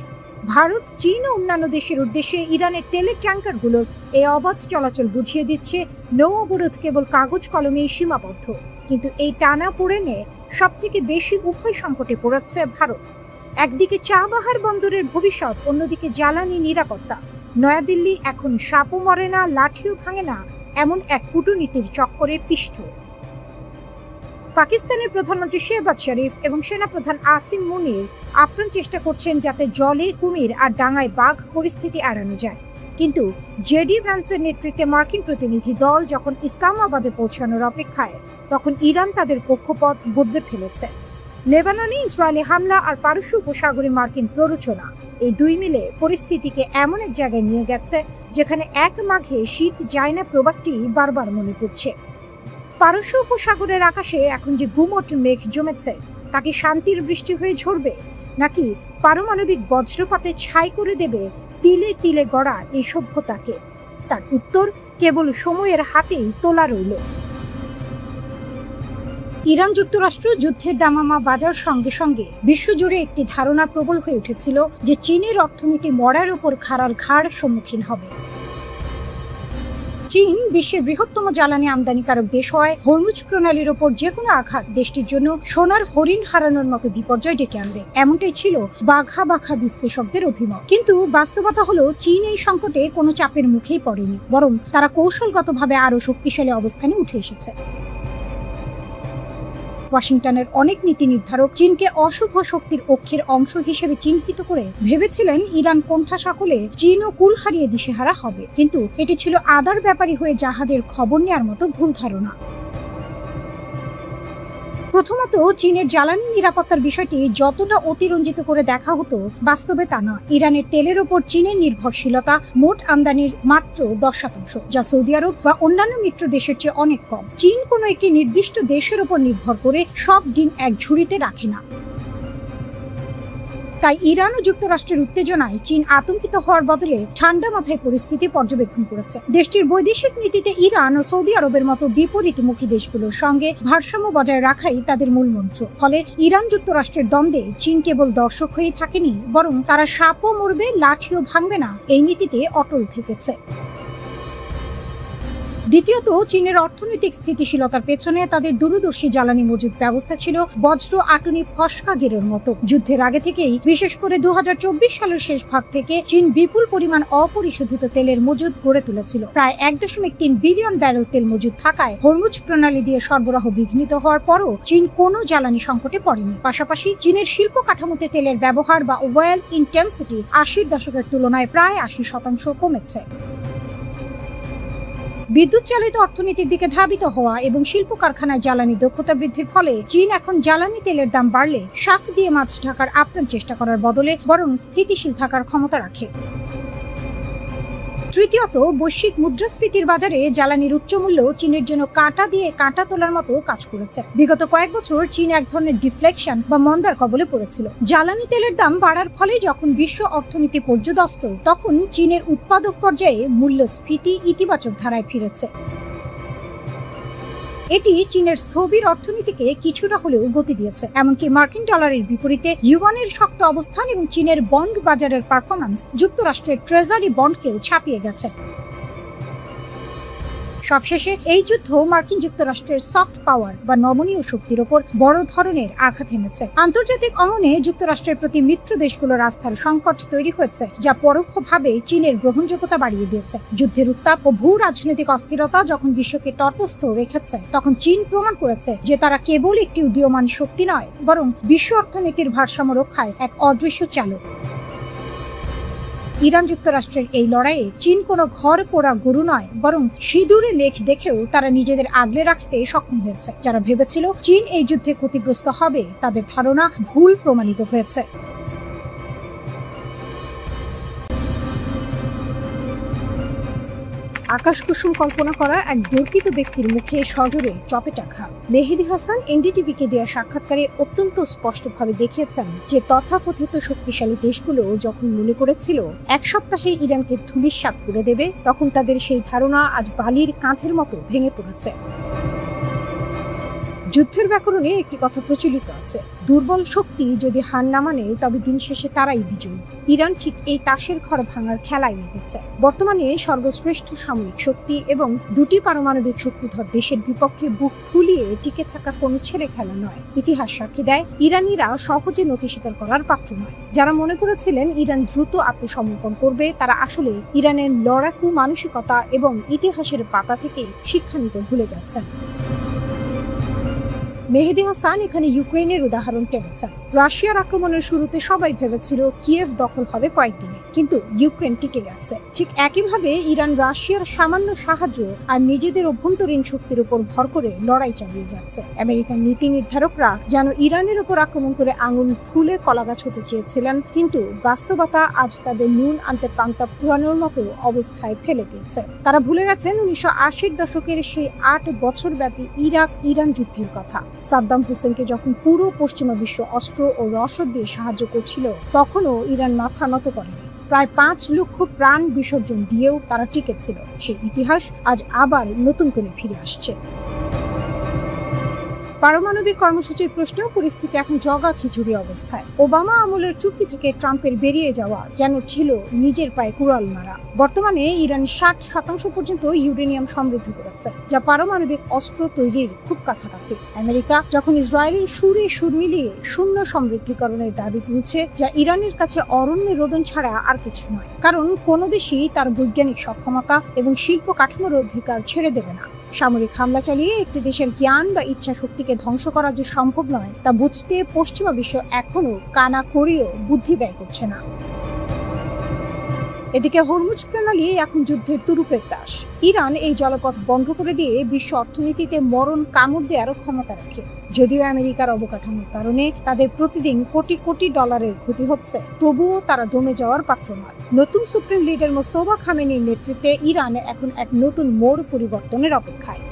ভারত, চীন ও অন্যান্য দেশের উদ্দেশ্যে ইরানের তেলের ট্যাঙ্কারগুলোর এই অবাধ চলাচল বুঝিয়ে দিচ্ছে নৌ অবরোধ কেবল কাগজ কলমেই সীমাবদ্ধ। কিন্তু এই টানা পোড়েনে সবথেকে বেশি উভয় সংকটে পড়েছে ভারত। একদিকে চাবাহার বন্দরের ভবিষ্যৎ, অন্যদিকে জ্বালানি নিরাপত্তা। নয়াদিল্লি এখন সাপও মরে না, লাঠিও ভাঙে না, এমন এক কূটনীতির চক্করে পিষ্ট। পাকিস্তানের প্রধানমন্ত্রী শেহবাজ শরীফ এবং সেনাপ্রধান আসিম মুনির আপ্রাণ চেষ্টা করছেন যাতে জলে কুমির আর ডাঙায় বাঘ পরিস্থিতি এড়ানো যায়। কিন্তু জেডি ভ্যান্সের নেতৃত্বে মার্কিন প্রতিনিধি দল যখন ইসলামাবাদে পৌঁছানোর অপেক্ষায়, তখন ইরান তাদের কক্ষপথ বদলে ফেলেছে। লেবাননে ইসরায়েলি হামলা আর পারস্য উপসাগরে মার্কিন প্ররোচনা, এই 2 মিলে পরিস্থিতিকে এমন এক জায়গায় নিয়ে গেছে যেখানে এক মাঘে শীত যায় না প্রবাদটি বারবার মনে পড়ছে। পারস্য উপসাগরের আকাশে এখন যে গুমট মেঘ জমেছে, তা কি শান্তির বৃষ্টি হয়ে ঝরবে, নাকি পারমাণবিক বজ্রপাতে ছাই করে দেবে তিলে তিলে গড়া এই সভ্যতাকে? তার উত্তর কেবল সময়ের হাতেই তোলা রইল। ইরান যুক্তরাষ্ট্র যুদ্ধের দামামা বাজার সঙ্গে সঙ্গে বিশ্বজুড়ে একটি ধারণা প্রবল হয়ে উঠেছিল যে চীনের অর্থনীতি মরার উপর খাড়ার ঘাড় সম্মুখীন হবে। চীন বিশ্বের বৃহত্তম জ্বালানি আমদানিকারক দেশ হয়, হরমুজ প্রণালীর ওপর যে কোনো আঘাত দেশটির জন্য সোনার হরিণ হারানোর মতো বিপর্যয় ডেকে আনবে, এমনটাই ছিল বাঘা বাঘা বিশ্লেষকদের অভিমত। কিন্তু বাস্তবতা হলো, চীন এই সংকটে কোনো চাপের মুখেই পড়েনি, বরং তারা কৌশলগতভাবে আরো শক্তিশালী অবস্থানে উঠে এসেছে। ওয়াশিংটনের অনেক নীতি নির্ধারক চীনকে অশুভ শক্তির অক্ষের অংশ হিসেবে চিহ্নিত করে ভেবেছিলেন ইরান কোণঠাসা হলে চীনও কুল হারিয়ে দিশেহারা হবে। কিন্তু এটি ছিল আদার ব্যাপারী হয়ে জাহাজের খবর নেওয়ার মতো ভুল ধারণা। প্রথমত, চীনের জ্বালানি নিরাপত্তার বিষয়টি যতটা অতিরঞ্জিত করে দেখা হতো, বাস্তবে তা নয়। ইরানের তেলের ওপর চীনের নির্ভরশীলতা মোট আমদানির মাত্র 10%, যা সৌদি আরব বা অন্যান্য মিত্র দেশের চেয়ে অনেক কম। চীন কোনো একটি নির্দিষ্ট দেশের ওপর নির্ভর করে সব ডিম এক ঝুড়িতে রাখে না। তাই ইরান ও যুক্তরাষ্ট্রের উত্তেজনায় চীন আতঙ্কিত হওয়ার বদলে ঠান্ডা মাথায় পরিস্থিতি পর্যবেক্ষণ করেছে। দেশটির বৈদেশিক নীতিতে ইরান ও সৌদি আরবের মতো বিপরীতমুখী দেশগুলোর সঙ্গে ভারসাম্য বজায় রাখাই তাদের মূল মন্ত্র। ফলে ইরান যুক্তরাষ্ট্রের দ্বন্দ্বে চীন কেবল দর্শক হয়েই থাকেনি, বরং তারা সাপও মরবে লাঠিও ভাঙবে না এই নীতিতে অটল থেকেছে। দ্বিতীয়ত, চীনের অর্থনৈতিক স্থিতিশীলতার পেছনে তাদের দূরদর্শী জ্বালানি মজুদ ব্যবস্থা ছিল বজ্র আটুনি ফসকা গেরোর মতো। যুদ্ধের আগে থেকেই, বিশেষ করে 2024 সালের শেষ ভাগ থেকে চীন বিপুল পরিমাণ অপরিশোধিত তেলের মজুদ গড়ে তুলেছিল। প্রায় 1.3 বিলিয়ন ব্যারেল তেল মজুদ থাকায় হরমুজ প্রণালী দিয়ে সরবরাহ বিঘ্নিত হওয়ার পরও চীন কোনো জ্বালানি সংকটে পড়েনি। পাশাপাশি চীনের শিল্প কাঠামোতে তেলের ব্যবহার বা ওয়েল ইন্টেন্সিটি 80-র দশকের তুলনায় প্রায় 80% কমেছে। বিদ্যুৎ চালিত অর্থনীতির দিকে ধাবিত হওয়া এবং শিল্প কারখানায় জ্বালানি দক্ষতা বৃদ্ধির ফলে চীন এখন জ্বালানি তেলের দাম বাড়লে শাক দিয়ে মাছ ঢাকার আপ্রাণ চেষ্টা করার বদলে বরং স্থিতিশীল থাকার ক্ষমতা রাখে। তৃতীয়ত, বৈশ্বিক মুদ্রাস্ফীতির বাজারে জ্বালানির উচ্চমূল্য চীনের জন্য কাঁটা দিয়ে কাঁটা তোলার মতো কাজ করেছে। বিগত কয়েক বছর চীন এক ধরনের ডিফ্লেকশন বা মন্দার কবলে পড়েছিল। জ্বালানি তেলের দাম বাড়ার ফলে যখন বিশ্ব অর্থনীতি পর্যদস্ত, তখন চীনের উৎপাদক পর্যায়ে মূল্যস্ফীতি ইতিবাচক ধারায় ফিরেছে। এটি চীনের স্থবির অর্থনীতিকে কিছুটা হলেও গতি দিয়েছে। এমনকি মার্কিন ডলারের বিপরীতে ইউয়ানের শক্ত অবস্থান এবং চীনের বন্ড বাজারের পারফরম্যান্স যুক্তরাষ্ট্রের ট্রেজারি বন্ডকেও ছাপিয়ে গেছে। সবশেষে এই যুদ্ধ মার্কিন যুক্তরাষ্ট্রের সফট পাওয়ার বা নমনীয় শক্তির ওপর বড় ধরনের আঘাত এনেছে। আন্তর্জাতিক অঙ্গনে যুক্তরাষ্ট্রের প্রতি মিত্র দেশগুলোর আস্থার সংকট তৈরি হয়েছে, যা পরোক্ষভাবে চীনের গ্রহণযোগ্যতা বাড়িয়ে দিয়েছে। যুদ্ধের উত্তাপ ও ভূ রাজনৈতিক অস্থিরতা যখন বিশ্বকে তটস্থ রেখেছে, তখন চীন প্রমাণ করেছে যে তারা কেবল একটি উদীয়মান শক্তি নয়, বরং বিশ্ব অর্থনীতির ভারসাম্য রক্ষায় এক অদৃশ্য চালক। ইরান যুক্তরাষ্ট্রের এই লড়াইয়ে চীন কোনো ঘর পোড়া গরু নয়, বরং সিঁদুরে লেখ দেখেও তারা নিজেদের আগলে রাখতে সক্ষম হয়েছে। যারা ভেবেছিল চীন এই যুদ্ধে ক্ষতিগ্রস্ত হবে, তাদের ধারণা ভুল প্রমাণিত হয়েছে। আকাশ কুসুম কল্পনা করা এক দুর্বৃত্ত ব্যক্তির মুখে সজোরে চপেটাঘাত। মেহেদী হাসান এনডিটিভিকে দেওয়া সাক্ষাৎকারে অত্যন্ত স্পষ্টভাবে দেখিয়েছেন যে তথাকথিত শক্তিশালী দেশগুলো যখন মনে করেছিল এক সপ্তাহে ইরানকে ধূলিসাৎ করে দেবে, তখন তাদের সেই ধারণা আজ বালির কাঁধের মতো ভেঙে পড়েছে। যুদ্ধের ব্যাকরণে একটি কথা প্রচলিত আছে, দুর্বল শক্তি যদি হার না মানে তবে দিন শেষে তারাই বিজয়ী। ইরান ঠিক এই তাসের ঘর ভাঙার খেলায় মেতেছে। বর্তমানে সর্বশ্রেষ্ঠ সামরিক শক্তি এবং দুটি পারমাণবিক শক্তিধর দেশের বিপক্ষে বুক ফুলিয়ে টিকে থাকা কোনো ছেলে খেলা নয়। ইতিহাস সাক্ষী দেয় ইরানিরা সহজে নতি স্বীকার করার পাত্র নয়। যারা মনে করেছিলেন ইরান দ্রুত আত্মসমর্পণ করবে, তারা আসলে ইরানের লড়াকু মানসিকতা এবং ইতিহাসের পাতা থেকে শিক্ষা নিতে ভুলে গেছেন। মেহেদী হাসান এখানে ইউক্রেনের উদাহরণ টেনেছেন। রাশিয়ার আক্রমণের শুরুতে সবাই ভেবেছিল কিয়েভ দখল হবে কয়েকদিনে, কিন্তু ইউক্রেন টিকে গেছে। ঠিক একইভাবে ইরান রাশিয়ার সামান্য সাহায্য আর নিজেদের অভ্যন্তরীণ শক্তির উপর ভর করে লড়াই চালিয়ে যাচ্ছে। আমেরিকান নীতি নির্ধারকরা যেন ইরানের উপর আক্রমণ করে আঙুল ফুলে কলাগাছ হতে চেয়েছিলেন, কিন্তু বাস্তবতা আজ তাদের নুন আনতে পান্তা ফুরানোর মতো অবস্থায় ফেলে দিয়েছে। তারা ভুলে গেছেন 1980-র দশকের সেই 8 বছর ব্যাপী ইরাক ইরান যুদ্ধের কথা। সাদ্দাম হোসেনকে যখন পুরো পশ্চিমা বিশ্ব অস্ত্র ও রসদ দিয়ে সাহায্য করছিল, তখনও ইরান মাথা নত করেনি। প্রায় 5 লক্ষ প্রাণ বিসর্জন দিয়েও তারা টিকেছিল। সেই ইতিহাস আজ আবার নতুন করে ফিরে আসছে। পারমাণবিক কর্মসূচির প্রশ্নেও পরিস্থিতি এখন জগা খিচুড়ি অবস্থায়। ওবামা আমলের চুক্তি থেকে ট্রাম্পের বেরিয়ে যাওয়া যেন ছিল নিজের পায়ে কুড়াল মারা। বর্তমানে ইরান 60% পর্যন্ত ইউরেনিয়াম সমৃদ্ধ করেছে, যা পারমাণবিক অস্ত্র তৈরির খুব কাছাকাছি। আমেরিকা যখন ইসরায়েলের সুরে সুর মিলিয়ে শূন্য সমৃদ্ধিকরণের দাবি তুলছে, যা ইরানের কাছে অরণ্যে রোদন ছাড়া আর কিছু নয়। কারণ কোনো দেশই তার বৈজ্ঞানিক সক্ষমতা এবং শিল্প কাঠামোর অধিকার ছেড়ে দেবে না। সামরিক হামলা চালিয়ে একটি দেশের জ্ঞান বা ইচ্ছা শক্তিকে ধ্বংস করা যে সম্ভব নয়, তা বুঝতে পশ্চিমা বিশ্ব এখনো কানা করেও বুদ্ধি ব্যয় করছে না। এদিকে হরমুজ প্রণালী এখন যুদ্ধের তুরুপের তাস। ইরান এই জলপথ বন্ধ করে দিয়ে বিশ্ব অর্থনীতিতে মরণ কামড় দেওয়ারও ক্ষমতা রাখে। যদিও আমেরিকার অবকাঠামোর কারণে তাদের প্রতিদিন কোটি কোটি ডলারের ক্ষতি হচ্ছে, তবুও তারা দমে যাওয়ার পাত্র নয়। নতুন সুপ্রিম লিডার মোস্তফা খামেনির নেতৃত্বে ইরান এখন এক নতুন মোড় পরিবর্তনের অপেক্ষায়।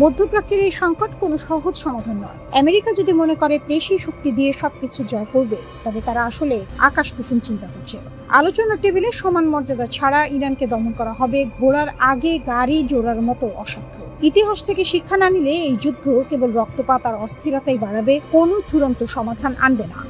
মধ্যপ্রাচ্যের এই সংকট কোনো সহজ সমাধান নয়। আমেরিকা যদি মনে করে পেশি শক্তি দিয়ে সবকিছু জয় করবে, তবে তারা আসলে আকাশ কুসুম চিন্তা করছে। আলোচনার টেবিলে সমান মর্যাদা ছাড়া ইরানকে দমন করা হবে ঘোড়ার আগে গাড়ি জোড়ার মতো অসাধ্য। ইতিহাস থেকে শিক্ষা না নিলে এই যুদ্ধ কেবল রক্তপাত আর অস্থিরতাই বাড়াবে, কোনো চূড়ান্ত সমাধান আনবে না।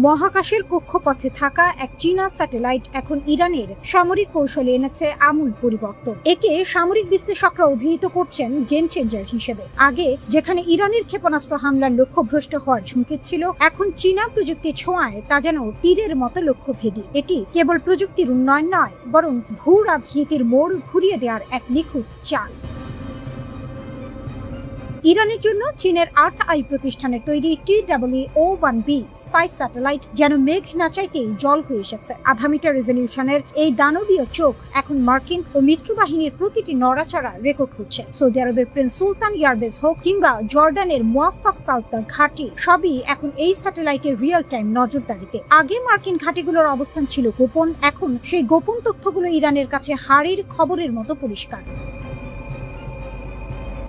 মহাকাশের কক্ষপথে থাকা এক চীনা স্যাটেলাইট এখন ইরানের সামরিক কৌশলে এনেছে আমূল পরিবর্তন। একে সামরিক বিশ্লেষকরা অভিহিত করছেন গেম চেঞ্জার হিসেবে। আগে যেখানে ইরানের ক্ষেপণাস্ত্র হামলার লক্ষ্যভ্রষ্ট হওয়ার ঝুঁকি ছিল, এখন চীনা প্রযুক্তির ছোঁয়ায় তা যেন তীরের মতো লক্ষ্যভেদী। এটি কেবল প্রযুক্তির উন্নয়ন নয়, বরং ভূ রাজনীতির মোড় ঘুরিয়ে দেওয়ার এক নিখুঁত চাল। ইরানের জন্য চীনের আর্থ আই প্রতিষ্ঠানের তৈরি TWO-1B স্পাইস স্যাটেলাইট যেন মেঘ না চাইতেই জল হয়ে এসেছে। 0.5 মিটার রেজলিউশনের এই দানবীয় চোখ এখন মার্কিন ও মিত্র বাহিনীর প্রতিটি নড়াচড়া রেকর্ড করছে। সৌদি আরবের প্রিন্স সুলতান এয়ারবেস হোক কিংবা জর্ডানের মুয়াফফাক সালতা ঘাঁটি, সবই এখন এই স্যাটেলাইটের রিয়েল টাইম নজরদারিতে। আগে মার্কিন ঘাঁটিগুলোর অবস্থান ছিল গোপন, এখন সেই গোপন তথ্যগুলো ইরানের কাছে হাড়ির খবরের মতো পরিষ্কার।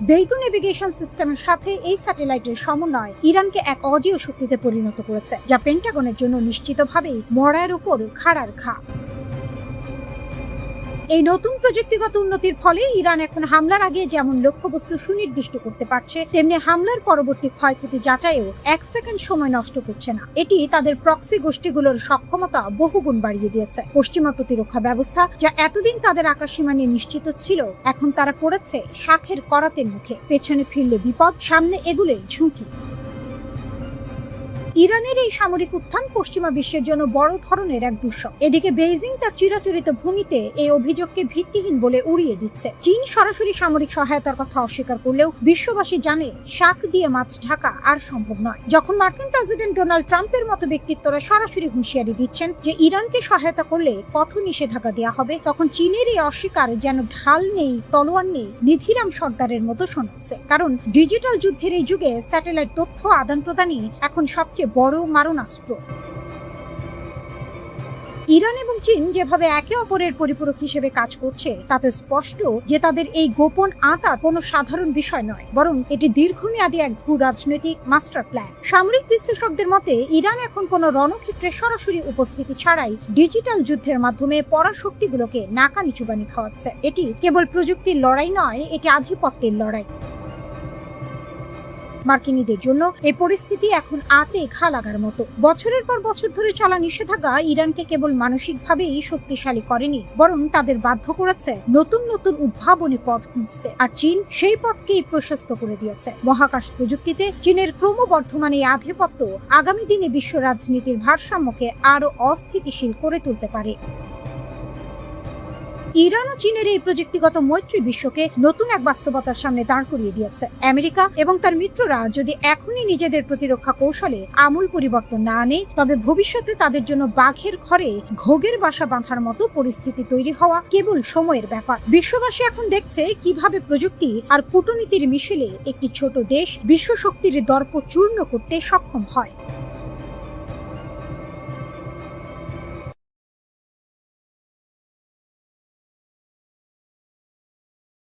বেইদু নেভিগেশন সিস্টেমের সাথে এই স্যাটেলাইটের সমন্বয় ইরানকে এক অজেয় শক্তিতে পরিণত করেছে, যা পেন্টাগনের জন্য নিশ্চিতভাবেই মরার উপর খাড়ার ঘা। এই নতুন প্রযুক্তিগত উন্নতির ফলে ইরান এখন হামলার আগে যেমন লক্ষ্যবস্তু সুনির্দিষ্ট করতে পারছে, তেমনি হামলার পরবর্তী ক্ষয়ক্ষতি যাচাইও 1 সেকেন্ড সময় নষ্ট করছে না। এটি তাদের প্রক্সি গোষ্ঠীগুলোর সক্ষমতা বহুগুণ বাড়িয়ে দিয়েছে। পশ্চিমা প্রতিরক্ষা ব্যবস্থা, যা এতদিন তাদের আকাশসীমা নিয়ে নিশ্চিত ছিল, এখন তারা পড়েছে শাখের করাতের মুখে। পেছনে ফিরলে বিপদ, সামনে এগুলে ঝুঁকি। ইরানের এই সামরিক উত্থান পশ্চিমা বিশ্বের জন্য বড় ধরনের এক দুঃস্বপ্ন। এদিকে বেইজিং তার চিরাচরিত ভঙ্গিতে এই অভিযোগকে ভিত্তিহীন বলে উড়িয়ে দিচ্ছে। চীন সরাসরি সামরিক সহায়তার কথা অস্বীকার করলেও বিশ্ববাসী জানে শাক দিয়ে মাছ ঢাকা আর সম্ভব নয়। যখন মার্কিন প্রেসিডেন্ট ডোনাল্ড ট্রাম্পের মতো ব্যক্তিত্বরা সরাসরি হুঁশিয়ারি দিচ্ছেন যে ইরানকে সহায়তা করলে কঠোর নিষেধাজ্ঞা দেওয়া হবে, তখন চীনের এই অস্বীকার যেন ঢাল নেই, তলোয়ার নেই, নিধিরাম সর্দারের মতো শোনাচ্ছে। কারণ ডিজিটাল যুদ্ধের এই যুগে স্যাটেলাইট তথ্য আদান প্রদানই এখন সবচেয়ে বড় মারণাস্ত্র। ইরান এবং চীন যেভাবে একে অপরের পরিপূরক হিসেবে কাজ করছে, তাতে স্পষ্ট যে তাদের এই গোপন আঁতাত কোনো সাধারণ বিষয় নয়, বরং এটি দীর্ঘমেয়াদী এক ভূ রাজনৈতিক মাস্টার প্ল্যান। সামরিক বিশ্লেষকদের মতে ইরান এখন কোনো রণক্ষেত্রে সরাসরি উপস্থিতি ছাড়াই ডিজিটাল যুদ্ধের মাধ্যমে পরাশক্তিগুলোকে নাকানি চুবানি খাওয়াচ্ছে। এটি কেবল প্রযুক্তির লড়াই নয়, এটি আধিপত্যের লড়াই। মার্কিনীদের জন্য এই পরিস্থিতি এখন আতে ঘা লাগার মতো। বছরের পর বছর ধরে চলা নিষেধাজ্ঞা ইরানকে কেবল মানসিকভাবেই শক্তিশালী করেনি, বরং তাদের বাধ্য করেছে নতুন নতুন উদ্ভাবনী পথ খুঁজতে। আর চীন সেই পথকেই প্রশস্ত করে দিয়েছে। মহাকাশ প্রযুক্তিতে চীনের ক্রমবর্ধমান এই আধিপত্য আগামী দিনে বিশ্ব রাজনীতির ভারসাম্যকে আরো অস্থিতিশীল করে তুলতে পারে। ইরান ও চীনের এই প্রযুক্তিগত মৈত্রী বিশ্বকে নতুন এক বাস্তবতার সামনে দাঁড় করিয়ে দিয়েছে। আমেরিকা এবং তার মিত্ররা যদি এখনই নিজেদের প্রতিরক্ষা কৌশলে আমূল পরিবর্তন না আনে, তবে ভবিষ্যতে তাদের জন্য বাঘের ঘরে ঘোগের বাসা বাঁধার মতো পরিস্থিতি তৈরি হওয়া কেবল সময়ের ব্যাপার। বিশ্ববাসী এখন দেখছে কিভাবে প্রযুক্তি আর কূটনীতির মিশেলে একটি ছোট দেশ বিশ্ব শক্তির দর্প চূর্ণ করতে সক্ষম হয়।